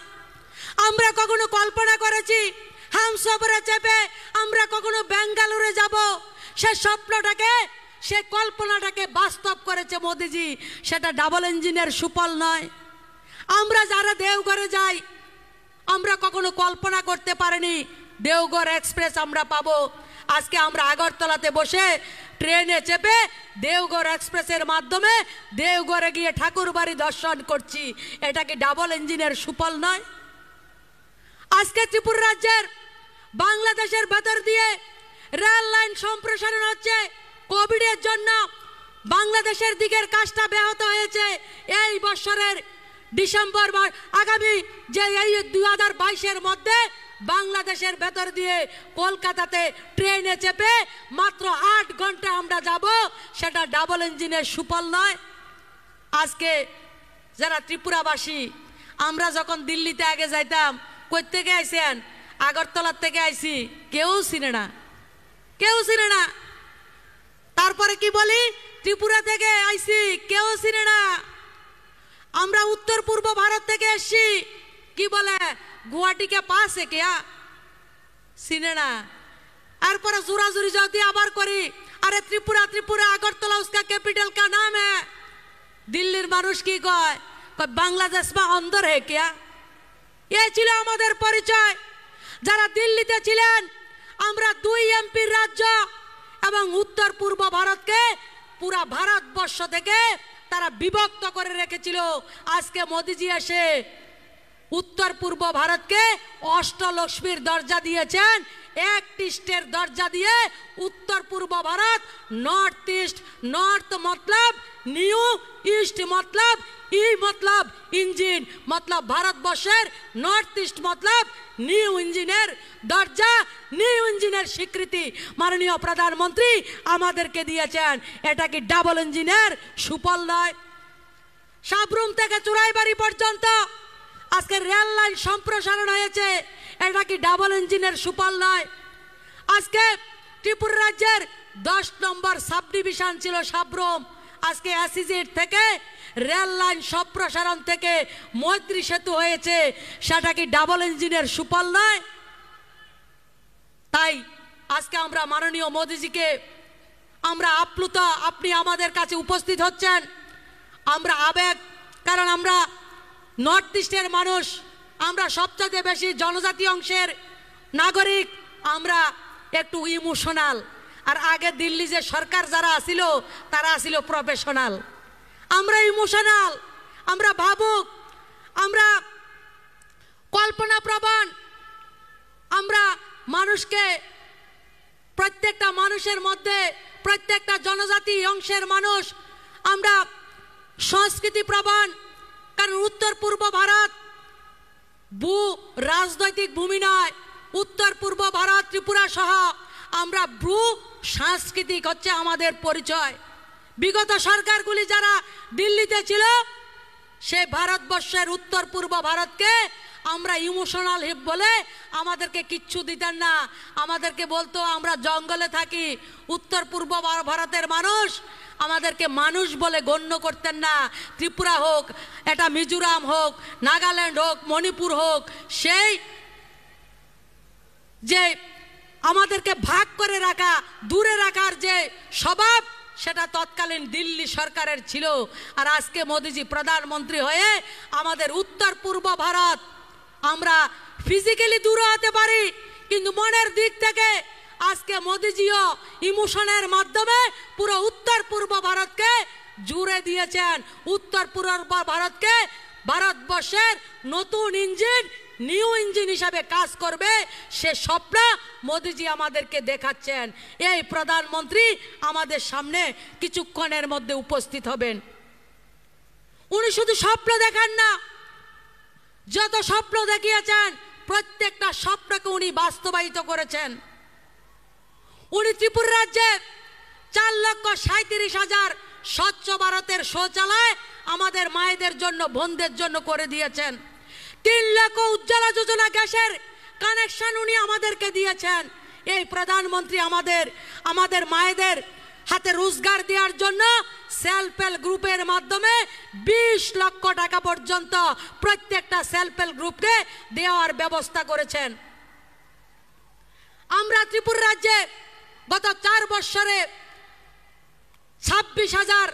আমরা কখনো কল্পনা করেছি হামসফরে চেপে আমরা কখনো বেঙ্গালুরু যাব? সে স্বপ্নটাকে, সে কল্পনাটাকে বাস্তব করেছে মোদিজি, সেটা ডাবল ইঞ্জিনের সুফল নয়। আমরা যারা দেওঘরে যাই, আমরা কখনো কল্পনা করতে পারিনি দেওঘর এক্সপ্রেস আমরা পাবো। আজকে আমরা আগরতলাতে বসে ট্রেনে চেপে দেওঘর এক্সপ্রেসের মাধ্যমে দেওঘরে গিয়ে ঠাকুর বাড়ি দর্শন করছি, এটা কি ডাবল ইঞ্জিনের সুফল নয়? আজকে ত্রিপুরা রাজ্যের বাংলাদেশের ভেতর দিয়ে রেল লাইন সম্প্রসারণ হচ্ছে। কোভিডের জন্য বাংলাদেশের দিকের কাজটা ব্যাহত হয়েছে। এই বছরের ডিসেম্বর বা আগামী যে এই 2022-এর মধ্যে বাংলাদেশের ভেতর দিয়ে কলকাতাতে ট্রেনে চেপে মাত্র 8 ঘন্টা আমরা যাব, সেটা ডাবল ইঞ্জিনের সুফল নয়। আজকে যারা ত্রিপুরাবাসী, আমরা যখন দিল্লিতে আগে যাইতাম, কই থেকে আইছেন? আগরতলার থেকে আইছি, কেউ চিনে না, কেউ চিনে না। তারপরে কি বলি? ত্রিপুরা থেকে আইছি, কেউ চিনে না। আমরা উত্তর পূর্ব ভারত থেকে এসছি, কি বলে গুয়াহাটিকে পাস है क्या? চিনে না। এরপরে জোরাজুরি যদি আবার করি, আরে ত্রিপুরা ত্রিপুরা, আগরতলা उसका कैपिटल का नाम है। দিল্লির মানুষ কি কয়? বাংলাদেশ মা অন্দর है क्या? এই ছিল আমাদের পরিচয়। যারা দিল্লিতে ছিলেন, আমরা 2 এমপির রাজ্য এবং উত্তর পূর্ব ভারতকে পুরা ভারতবর্ষ থেকে তারা বিভক্ত করে রেখেছিল। আজকে মোদিজি এসে উত্তর পূর্ব ভারতকে অষ্টলক্ষ্মীর দরজা দিয়েছেন। অ্যাক্ট ইস্টের দরজা দিয়ে উত্তর পূর্ব ভারত, নর্থ ইস্ট, নর্থ মতলব নিউ, ইস্ট মতলব ই মতলব ইঞ্জিন, মতলব ভারতবর্ষের নর্থ ইস্ট মতলব নিউ ইঞ্জিনের দরজা, নিউ ইঞ্জিনের স্বীকৃতি মাননীয় প্রধানমন্ত্রী আমাদেরকে দিয়েছেন। এটা কি ডাবল ইঞ্জিনের সুফল নয়? সাবরুম থেকে চুরাইবাড়ি পর্যন্ত আজকে রেল লাইন সম্প্রসারণ হয়েছে, এটা কি ডাবল ইঞ্জিনের সুফল নয়? আজকে ত্রিপুরা রাজ্যের 10 নম্বর সাব ডিভিশন ছিল সাবরুম, আজকে এসইজেড থেকে রেল লাইন সম্প্রসারণ থেকে মৈত্রী সেতু হয়েছে, সেটা কি ডাবল ইঞ্জিনের সুফল নয়? তাই আজকে আমরা মাননীয় মোদিজিকে আমরা আপ্লুত, আপনি আমাদের কাছে উপস্থিত হচ্ছেন, আমরা আবেগ, কারণ আমরা নর্থ ইস্টের মানুষ, আমরা সবচেয়ে বেশি জনজাতি অংশের নাগরিক, আমরা একটু ইমোশনাল। আর আগে দিল্লি যে সরকার যারা আসিল তারা আসিল প্রফেশনাল, আমরা ইমোশনাল, আমরা ভাবুক, আমরা কল্পনাপ্রবণ, আমরা মানুষকে, প্রত্যেকটা মানুষের মধ্যে, প্রত্যেকটা জনজাতি অংশের মানুষ আমরা সংস্কৃতি প্রবণ। কারণ উত্তর পূর্ব ভারত ভূ রাজনৈতিক ভূমি নয়, উত্তর পূর্ব ভারত ত্রিপুরা সহ আমরা ভূ সাংস্কৃতিক হচ্ছে আমাদের পরিচয়। বিগত সরকারগুলি যারা দিল্লিতে ছিল সে ভারতবর্ষের উত্তর পূর্ব ভারতকে আমরা ইমোশনাল হিপ বলে আমাদেরকে কিচ্ছু দিতেন না, আমাদেরকে বলতো আমরা জঙ্গলে থাকি। উত্তর পূর্ব ভারতের মানুষ আমাদেরকে মানুষ বলে গণ্য করতেন না। ত্রিপুরা হোক, এটা মিজোরাম হোক, নাগাল্যান্ড হোক, মণিপুর হোক, সেই যে আমাদেরকে ভাগ করে রাখা, দূরে রাখার যে স্বভাব, সেটা তৎকালীন দিল্লি সরকারের ছিল। আর আজকে মোদিজি প্রধানমন্ত্রী হয়ে আমাদের উত্তর পূর্ব ভারত, আমরা ফিজিক্যালি দূরে হতে পারি কিন্তু মনের দিক থেকে আজকে মোদিজিও ইমোশনের মাধ্যমে পুরো উত্তর পূর্ব ভারতকে জুড়ে দিয়েছেন। উত্তর পূর্ব ভারতকে ভারতবর্ষের নতুন ইঞ্জিন, নিউ ইঞ্জিন হিসাবে কাজ করবে, সে স্বপ্ন মোদিজি আমাদেরকে দেখাচ্ছেন। এই প্রধানমন্ত্রী আমাদের সামনে কিছুক্ষণের মধ্যে উপস্থিত হবেন। উনি শুধু স্বপ্ন দেখান না, যত স্বপ্ন দেখিয়েছেন প্রত্যেকটা স্বপ্নকে উনি বাস্তবায়িত করেছেন। উনি ত্রিপুরা রাজ্যে 4,37,000 স্বচ্ছ ভারতের শৌচালয় আমাদের মায়েদের জন্য, বোনদের জন্য করে দিয়েছেন। 3 লক্ষ উজ্জ্বলা যোজনা গ্যাসের কানেকশন উনি আমাদেরকে দিয়েছেন। এই প্রধানমন্ত্রী আমাদের মায়েদের হাতে রোজগার দেওয়ার জন্য সেলফ হেল্প গ্রুপের মাধ্যমে 20 লক্ষ টাকা পর্যন্ত প্রত্যেকটা সেলফ হেল্প গ্রুপকে দেওয়ার ব্যবস্থা করেছেন। আমরা ত্রিপুরা রাজ্যে গত 4 বছরে 26,000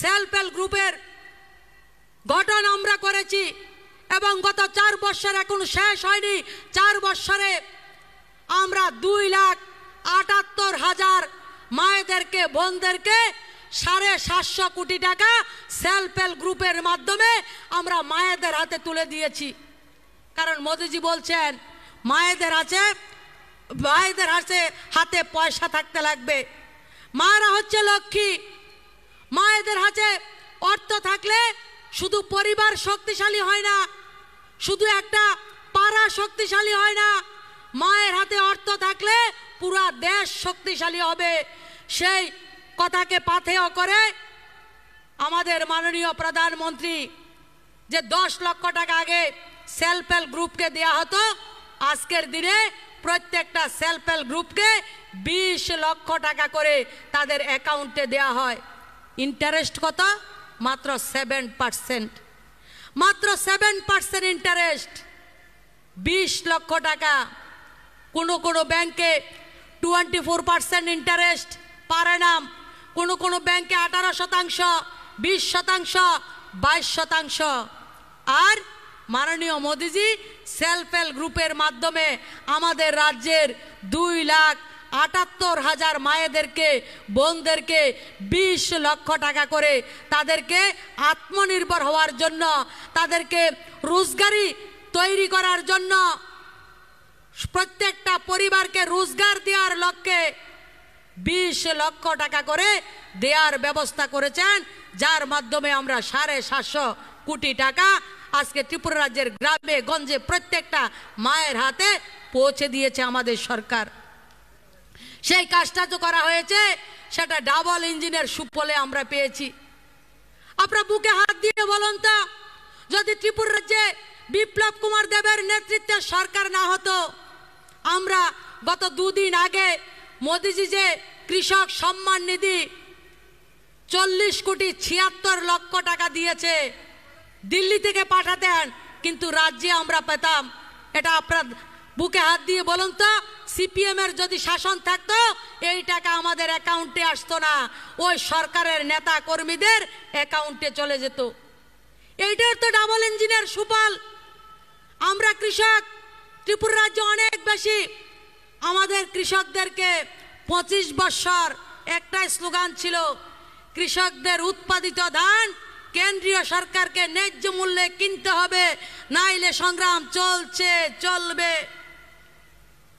সেলফ হেল্প গ্রুপের গঠন আমরা করেছি এবং গত 4 বছর এখন শেষ হয়নি, 4 বছরে আমরা 2,78,000 মায়েদেরকে, বোনদেরকে 750 কোটি টাকা সেলফ হেল্প গ্রুপের মাধ্যমে আমরা মায়েদের হাতে তুলে দিয়েছি। কারণ মোদিজি বলছেন মায়েদের হাতে পয়সা থাকতে লাগবে। মারা হচ্ছে লক্ষ্মী, মায়েদের হাতে অর্থ থাকলে শুধু পরিবার শক্তিশালী হয় না, শুধু একটা পাড়া শক্তিশালী হয় না, মায়ের হাতে অর্থ থাকলে পুরা দেশ শক্তিশালী হবে। সেই কথাকে পাথেয় করে আমাদের মাননীয় প্রধানমন্ত্রী যে 10 লক্ষ টাকা আগে সেলফ হেল্প গ্রুপকে দেওয়া হতো, আজকের দিনে প্রত্যেকটা সেলফ হেল্প গ্রুপকে 20 লক্ষ টাকা করে তাদের অ্যাকাউন্টে দেওয়া হয়। ইন্টারেস্ট কত? মাত্র 7%, মাত্র 7% ইন্টারেস্ট। 20 লক্ষ টাকা। কোনো ব্যাংকে 24% ইন্টারেস্ট পার অ্যানাম, কোনো ব্যাংকে 18%, 20%, 22%। আর মাননীয় মোদিজি সেলফ হেল্প গ্রুপের মাধ্যমে আমাদের রাজ্যের 2,78,000 মায়েদেরকে, বোনদেরকে 20 লক্ষ টাকা করে তাদেরকে আত্মনির্ভর হওয়ার জন্য, তাদেরকে রোজগারি তৈরি করার জন্য প্রত্যেকটা পরিবারকে রোজগার দেওয়ার লক্ষ্যে 20 লক্ষ টাকা করে দেওয়ার ব্যবস্থা করেছেন, যার মাধ্যমে আমরা 750 কোটি টাকা আজকে ত্রিপুরা রাজ্যের গ্রামে গঞ্জে প্রত্যেকটা মায়ের হাতে পৌঁছে দিয়েছে আমাদের সরকার। সেই কাজটা তো করা হয়েছে, সেটা ডাবল ইঞ্জিনের সুফলে আমরা পেয়েছি। আপনারা বুকে হাত দিয়ে বলুন তো, যদি ত্রিপুরা রাজ্যে বিপ্লব কুমার দেবের নেতৃত্বে সরকার না হতো, আমরা গত 2 দিন আগে মোদিজি যে কৃষক সম্মান নিধি 40 কোটি 76 লক্ষ টাকা দিয়েছে, দিল্লি থেকে পাঠাতেন, কিন্তু রাজ্যে আমরা পেতাম। এটা আপনারা বুকে হাত দিয়ে বলুন তো, সিপিএম এর যদি শাসন থাকতো এই টাকা আমাদের অ্যাকাউন্টে আসতো না, ওই সরকারের নেতা কর্মীদের অ্যাকাউন্টে চলে যেত। এইটার তো ডাবল ইঞ্জিনের সুফল। আমরা কৃষক, ত্রিপুরা রাজ্য অনেক বেশি, আমাদের কৃষকদেরকে 25 বছর একটাই স্লোগান ছিল, কৃষকদের উৎপাদিত ধান কেন্দ্রীয় সরকারকে ন্যায্য মূল্যে কিনতে হবে, নাইলে সংগ্রাম চলছে চলবে।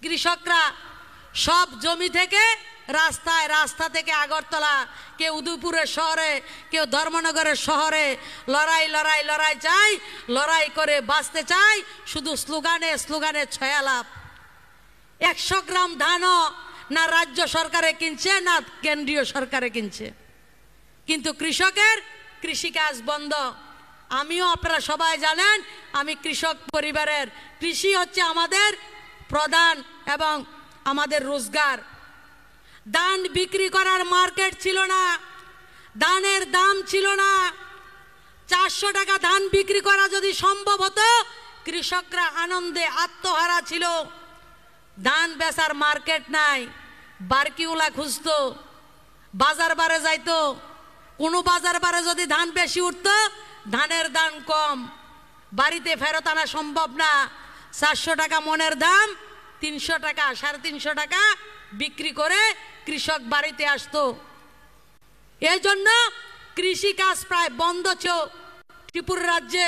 কৃষকরা সব জমি থেকে রাস্তায়, রাস্তা থেকে আগরতলা, কেউ উদয়পুরের শহরে, কেউ ধর্মনগরের শহরে লড়াই লড়াই লড়াই চাই, লড়াই করে বাঁচতে চাই, শুধু স্লোগানে স্লোগানে ছয়ালাপ। 100 গ্রাম ধানও না রাজ্য সরকারে কিনছে না কেন্দ্রীয় সরকারে কিনছে, কিন্তু কৃষকের কৃষিকাজ বন্ধ। আমিও, আপনারা সবাই জানেন, আমি কৃষক পরিবারের। কৃষি হচ্ছে আমাদের প্রধান এবং আমাদের রোজগার। ধান বিক্রি করার মার্কেট ছিল না, ধানের দাম ছিল না। 400 টাকা ধান বিক্রি করা যদি সম্ভব হতো, কৃষকরা আনন্দে আত্মহারা ছিল। ধান বেচার মার্কেট নাই, বারকিউলা খুঁজতো, বাজার বারে যাইতো। কোনো বাজার বারে যদি ধান বেশি উঠতো, ধানের দাম কম, বাড়িতে ফেরত আনা সম্ভব না। 400 টাকা মনের দাম, 300 টাকা 350 টাকা বিক্রি করে কৃষক বাড়িতে আসতো। এই জন্য কৃষিকাজ প্রায় বন্ধ ছিল ত্রিপুরা রাজ্যে।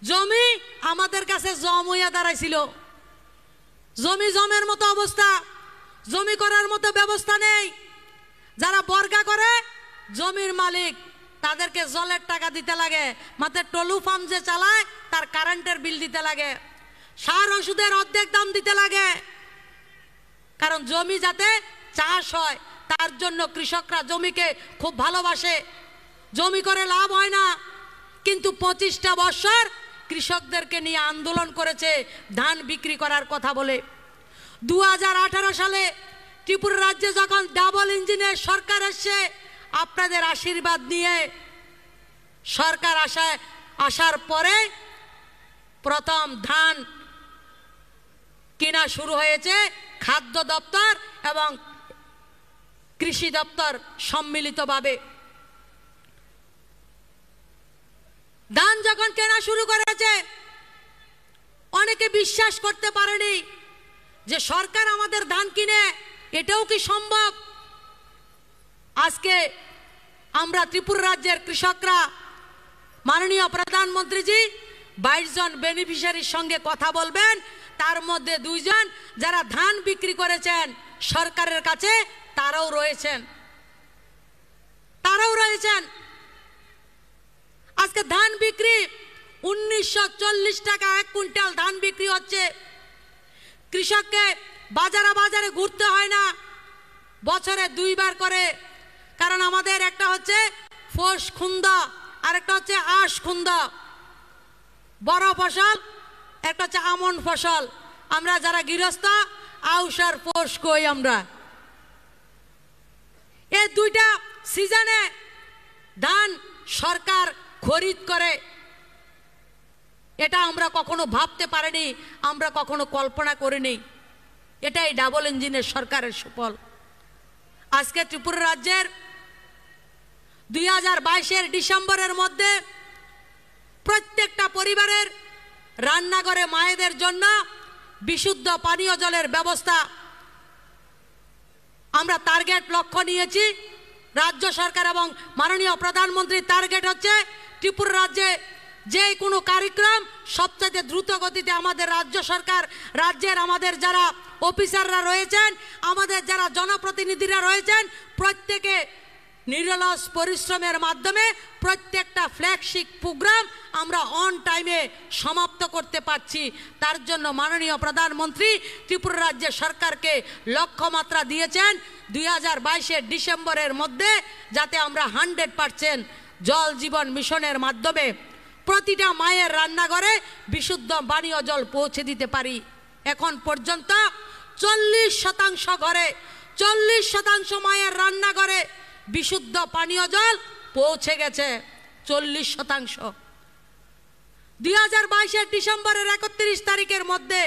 জমি আমাদের কাছে জম হইয়া দাঁড়াইছিল, জমি জমের মতো অবস্থা, জমি করার মতো ব্যবস্থা নেই। যারা বর্গা করে জমির মালিক, তাদেরকে জলের টাকা দিতে লাগে, মাত্র টলু ফার্ম যে চালায় তার কারেন্টের বিল দিতে লাগে, সার ওষুধের অর্ধেক দাম দিতে লাগে। কারণ জমি যাতে চাষ হয় তার জন্য কৃষকরা জমিকে খুব ভালোবাসে, জমি করে লাভ হয় না। কিন্তু 25টা বছর কৃষকদেরকে নিয়ে আন্দোলন করেছে ধান বিক্রি করার কথা বলে। 2018 সালে ত্রিপুরা রাজ্যে যখন ডাবল ইঞ্জিনের সরকার এসছে, আপনাদের আশীর্বাদ নিয়ে সরকার আসার পরে প্রথম ধান কেনা শুরু হয়েছে খাদ্য দপ্তর এবং কৃষি দপ্তর সম্মিলিতভাবে। ধান যখন কেনা শুরু করেছে, অনেকে বিশ্বাস করতে পারেনি যে সরকার আমাদের ধান কিনে, এটাও কি সম্ভব? আজকে আমরা ত্রিপুরা রাজ্যের কৃষকরা মাননীয় প্রধানমন্ত্রীজি 22 জন বেনিফিশিয়ারির সঙ্গে কথা বলবেন, তার মধ্যে 2 জন যারা ধান বিক্রি করেছেন সরকারের কাছে, তারাও রয়েছেন। আজকে ধান বিক্রি 1940 টাকা 1 কুইন্টাল ধান বিক্রি হচ্ছে। কৃষককে বাজারে ঘুরতে হয় না, বছরে 2 বার করে। কারণ আমাদের একটা হচ্ছে ফোস খুন্দা আর একটা হচ্ছে আশ খুন্দা, বড় ফসল, একটা হচ্ছে আমন ফসল। আমরা যারা গৃহস্থ আউশ আর ফোস কই আমরা। এই 2টা সিজনে ধান সরকার খরিদ করে, এটা আমরা কখনো ভাবতে পারিনি, আমরা কখনো কল্পনা করিনি। এটাই ডাবল ইঞ্জিনের সরকারের সুফল। আজকে ত্রিপুরা রাজ্যের 2022 ডিসেম্বরের মধ্যে প্রত্যেকটা পরিবারের রান্নাঘরে মায়েদের জন্য বিশুদ্ধ পানীয় জলের ব্যবস্থা আমরা টার্গেট লক্ষ্য নিয়েছি। রাজ্য সরকার এবং মাননীয় প্রধানমন্ত্রীর টার্গেট হচ্ছে ত্রিপুরা রাজ্যে যে কোনো কার্যক্রম সবচেয়ে দ্রুত গতিতে আমাদের রাজ্য সরকার, রাজ্যের আমাদের যারা অফিসাররা রয়েছেন, আমাদের যারা জনপ্রতিনিধিরা রয়েছেন, প্রত্যেকে নিরলস পরিশ্রমের মাধ্যমে প্রত্যেকটা ফ্ল্যাগশিপ প্রোগ্রাম আমরা অন টাইমে সমাপ্ত করতে পারছি। তার জন্য মাননীয় প্রধানমন্ত্রী ত্রিপুরা রাজ্য সরকারকে লক্ষ্যমাত্রা দিয়েছেন 2022 ডিসেম্বরের মধ্যে যাতে আমরা 100% জল জীবন মিশনের মাধ্যমে প্রতিটা মায়ের রান্নাঘরে বিশুদ্ধ পানীয় জল পৌঁছে দিতে পারি। এখন পর্যন্ত 40% ঘরে, 40% মায়ের রান্নাঘরে বিশুদ্ধ পানীয় জল পৌঁছে গেছে। 40%। 2022 ডিসেম্বরের 31 তারিখের মধ্যে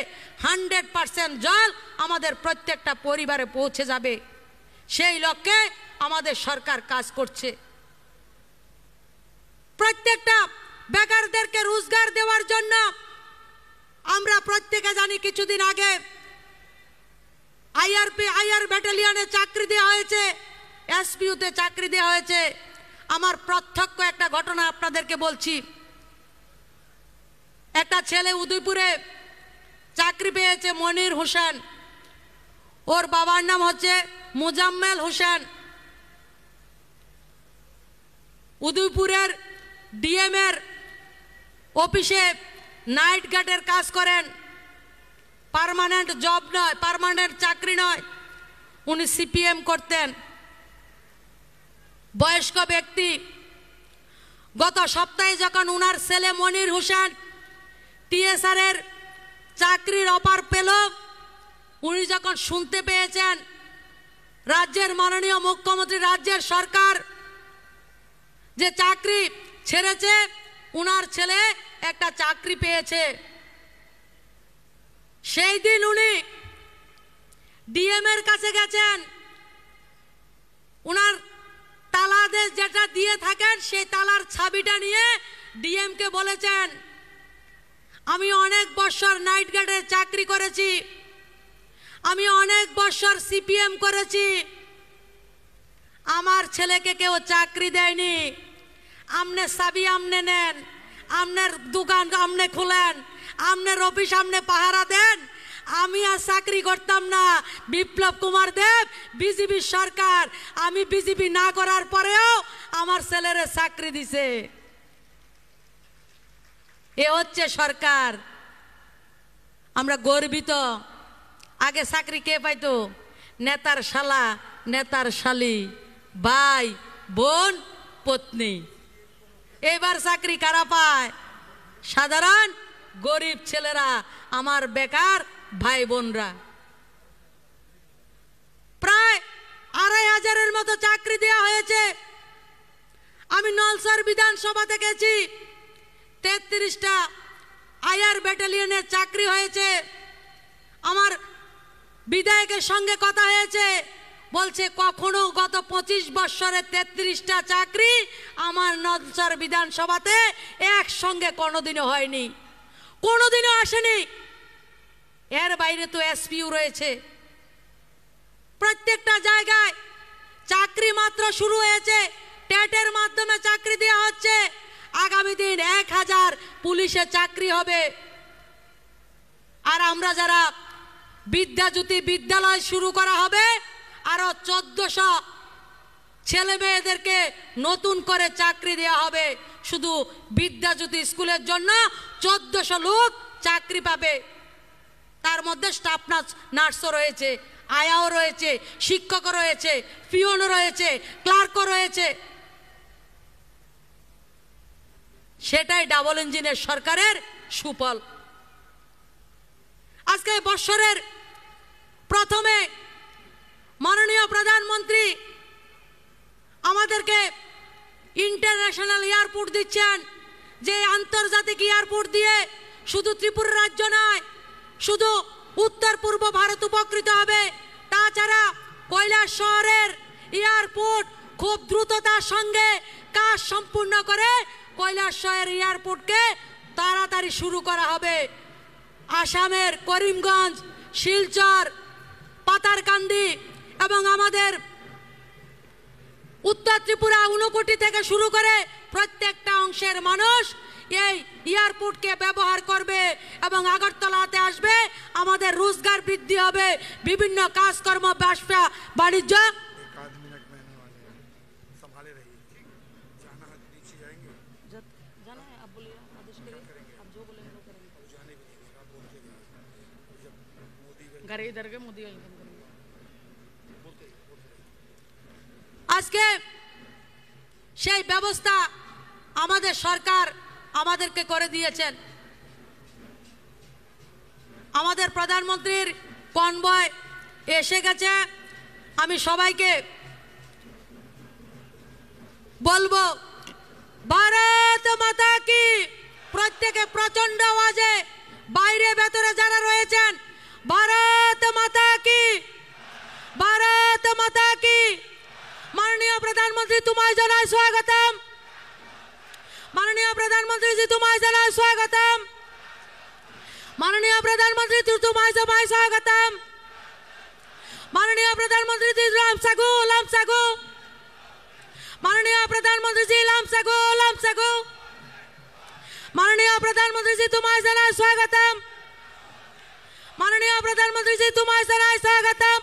100% জল আমাদের প্রত্যেকটা পরিবারে পৌঁছে যাবে। সেই লক্ষ্যে আমাদের সরকার কাজ করছে। প্রত্যেকটা বেকারদেরকে রোজগার দেওয়ার জন্য আমরা প্রত্যেকে জানি কিছুদিন আগে আইআর ব্যাটালিয়নে চাকরি দেওয়া হয়েছে, এসপিইউতে চাকরি দেওয়া হয়েছে। আমার প্রত্যক্ষ একটা ঘটনা আপনাদেরকে বলছি। একটা ছেলে উদয়পুরে চাকরি পেয়েছে, মনির হোসেন। ওর বাবার নাম হচ্ছে মুজাম্মেল হোসেন। উদয়পুরের ডিএম এর অফিসে নাইট গার্ডের কাজ করেন। পার্মানেন্ট জব নয়, পার্মানেন্ট চাকরি নয়। উনি সিপিএম করতেন, বয়স্ক ব্যক্তি। গত সপ্তাহে যখন উনার ছেলে মনির হোসেন টিএসআর এর চাকরির অফার পেল, উনি যখন শুনতে পেয়েছেন রাজ্যের মাননীয় মুখ্যমন্ত্রী, রাজ্যের সরকার যে চাকরি ছেড়েছে, উনার ছেলে একটা চাকরি পেয়েছে, সেই দিন উনি ডিএম এর কাছে গেছেন। উনার তালাদেশ যেটা দিয়ে থাকেন সেই তালার চাবিটা নিয়ে ডিএম কে বলেছেন, আমি অনেক বছর নাইট গার্ডের চাকরি করেছি, আমি অনেক বছর সিপিএম করেছি, আমার ছেলেকে কেউ চাকরি দেয়নি। আমনে চাবি আমনে নেন, আমনের দোকান আমনে খুলেন, আমনের অফিস আমনে পাহারা দেন। আমি আর চাকরি করতাম না। বিপ্লব কুমার দেব বিজেপি সরকার, আমি বিজেপি না করার পরেও আমার ছেলেরে চাকরি দিছে। এ হচ্ছে সরকার। আমরা গর্বিত। আগে চাকরি কে পাইতো? নেতার শালা, নেতার শালি, ভাই, বোন, পত্নী। এবার চাকরি কারা পায়? সাধারণ গরিব ছেলেরা, আমার বেকার ভাই বোনরা। প্রায় 2500-এর মতো চাকরি দেওয়া হয়েছে। আমি নলসার বিধানসভাতে গেছি, 33টা আইআর ব্যাটালিয়নের চাকরি হয়েছে। আমার বিধায়কের সঙ্গে কথা হয়েছে, বলছে কখনো গত 25 বছরে 33টা চাকরি আমার নলসার বিধানসভাতে একসঙ্গে কোনোদিনও হয়নি, কোনোদিনও আসেনি। এর বাইরে তো এসপিইউ রয়েছে। প্রত্যেকটা জায়গায় চাকরি মাত্র শুরু হয়েছে, টেটের মাধ্যমে চাকরি দেওয়া হচ্ছে। আগামী দিন 1000 পুলিশে চাকরি হবে। আর আমরা যারা বিদ্যাজ্যোতি বিদ্যালয় শুরু করা হবে, আরো 1400 ছেলে মেয়েদেরকে নতুন করে চাকরি দেওয়া হবে। শুধু বিদ্যাজ্যোতি স্কুলের জন্য 1400 লোক চাকরি পাবে। তার মধ্যে স্টাফ নার্সও রয়েছে, আয়াও রয়েছে, শিক্ষকও রয়েছে, পিওনও রয়েছে, ক্লার্কও রয়েছে। সেটাই ডাবল ইঞ্জিনের সরকারের সুফল। আজকে বছরের প্রথমে মাননীয় প্রধানমন্ত্রী আমাদেরকে ইন্টারন্যাশনাল এয়ারপোর্ট দিচ্ছেন, যে আন্তর্জাতিক এয়ারপোর্ট দিয়ে শুধু ত্রিপুরা রাজ্য নয়, শুধু উত্তর পূর্ব ভারত উপকৃত হবে। তাছাড়া কৈলাস শহরের এয়ারপোর্ট খুব দ্রুততার সঙ্গে কাজ সম্পূর্ণ করে কৈলাস শহরের এয়ারপোর্টকে তাড়াতাড়ি শুরু করা হবে। আসামের করিমগঞ্জ, শিলচর, পাতারকান্দি এবং আমাদের উত্তর ত্রিপুরা, ঊনকোটি থেকে শুরু করে প্রত্যেকটা অংশের মানুষ এই এয়ারপোর্টকে ব্যবহার করবে এবং আগরতলাতে আসবে, আমাদের রোজগার বৃদ্ধি হবে, বিভিন্ন কাজকর্ম, ব্যবসা বাণিজ্য। আজকে সেই ব্যবস্থা আমাদের সরকার আমাদেরকে করে দিয়েছেন। আমাদের প্রধানমন্ত্রীর কনভয় এসে গেছে। আমি সবাইকে বলবো ভারত মাতা কি, প্রত্যেকে প্রচন্ড আওয়াজে বাইরে ভেতরে যারা রয়েছেন ভারত মাতা কি, ভারত মাতা কি। মাননীয় প্রধানমন্ত্রী তোমায় জানাই স্বাগতম, মাননীয় প্রধানমন্ত্রী জি তোমায় জানাই স্বাগতম, মাননীয় প্রধানমন্ত্রী তোমায় জানাই স্বাগতম, মাননীয় প্রধানমন্ত্রী জি রাম সাগু লাম সাগু, মাননীয় প্রধানমন্ত্রী জি লাম সাগু লাম সাগু, মাননীয় প্রধানমন্ত্রী জি তোমায় জানাই স্বাগতম, মাননীয় প্রধানমন্ত্রী জি তোমায় জানাই স্বাগতম,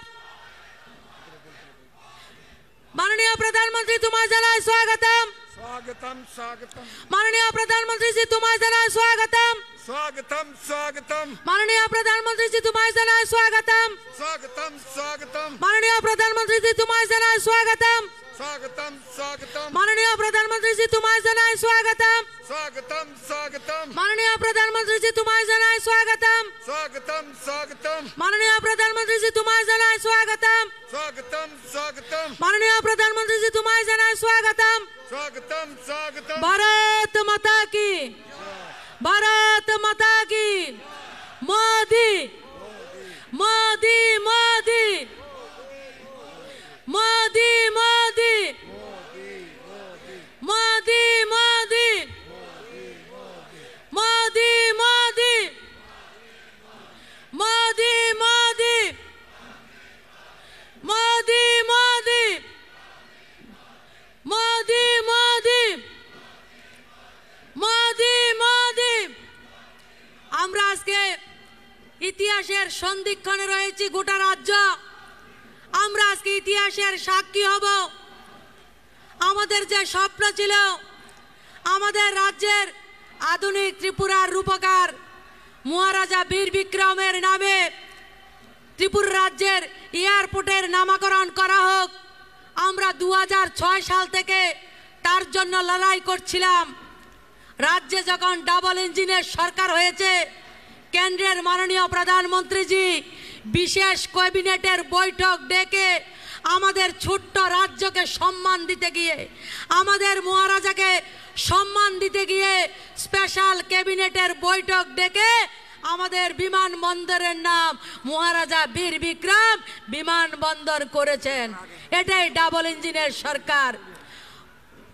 माननीय प्रधानमंत्री तुम्हारे जनाय स्वागतम, स्वागतम स्वागतम, माननीय प्रधानमंत्री जी तुम्हारे जनाय स्वागतम, स्वागतम स्वागतम, माननीय प्रधानमंत्री जी तुम्हारे जनाय स्वागतम, स्वागतम स्वागतम, माननीय प्रधानमंत्री जी तुम्हारे जनाय स्वागतम, स्वागतम स्वागतम, माननीय प्रधानमंत्री जी तुम्हारे जनाय स्वागतम, स्वागतम स्वागतम, माननीय प्रधानमंत्री जी तुम्हारे जनाय स्वागतम, स्वागतम स्वागतम, माननीय प्रधानमंत्री जी तुम्हारे जनाय स्वागतम, स्वागतम स्वागतम, माननीय प्रधानमंत्री जी तुम्हारे जनाय स्वागतम, स्वागतम स्वागतम। भारत माता की, भारत माता की। मोदी मोदी मोदी मोदी मोदी मोदी मोदी मोदी मोदी मोदी मोदी मोदी मोदी मोदी मोदी मोदी मोदी। আমরা আজকে ইতিহাসের সন্ধিক্ষণে রয়েছি, গোটা রাজ্য আমরা আজকে ইতিহাসের সাক্ষী হব। আমাদের যে স্বপ্ন ছিল আমাদের রাজ্যের আধুনিক ত্রিপুরার রূপকার মহারাজা বীর বিক্রমের নামে ত্রিপুরা রাজ্যের এয়ারপোর্টের নামকরণ করা হোক, আমরা 2006 সাল থেকে তার জন্য লড়াই করছিলাম। রাজ্যে যখন ডাবল ইঞ্জিনের সরকার হয়েছে, কেন্দ্রের মাননীয় প্রধানমন্ত্রীজি বিশেষ ক্যাবিনেটের বৈঠক ডেকে আমাদের ছোট্ট রাজ্যকে সম্মান দিতে গিয়ে, আমাদের মহারাজাকে সম্মান দিতে গিয়ে স্পেশাল ক্যাবিনেটের বৈঠক ডেকে আমাদের বিমানবন্দরের নাম মহারাজা বীর বিক্রম বিমানবন্দর করেছেন। এটাই ডাবল ইঞ্জিনের সরকার।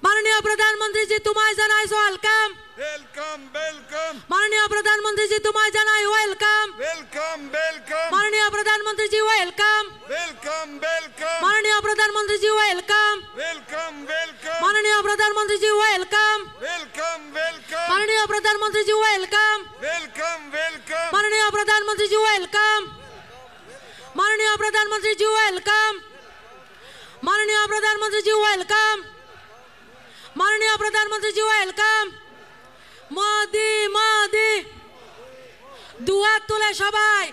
माननीय प्रधानमंत्री जी तुम्हारे जनाय वेलकम, वेलकम वेलकम, माननीय प्रधानमंत्री जी तुम्हारे जनाय वेलकम, वेलकम वेलकम, माननीय प्रधानमंत्री जी वेलकम, वेलकम वेलकम, माननीय प्रधानमंत्री जी वेलकम, वेलकम वेलकम, माननीय प्रधानमंत्री जी वेलकम, वेलकम वेलकम, माननीय प्रधानमंत्री जी वेलकम, वेलकम वेलकम, माननीय प्रधानमंत्री जी वेलकम, माननीय प्रधानमंत्री जी वेलकम, माननीय प्रधानमंत्री जी वेलकम, माननीय प्रधानमंत्री जी वेलकम। मोदी मोदी दुआ तुले सबाई।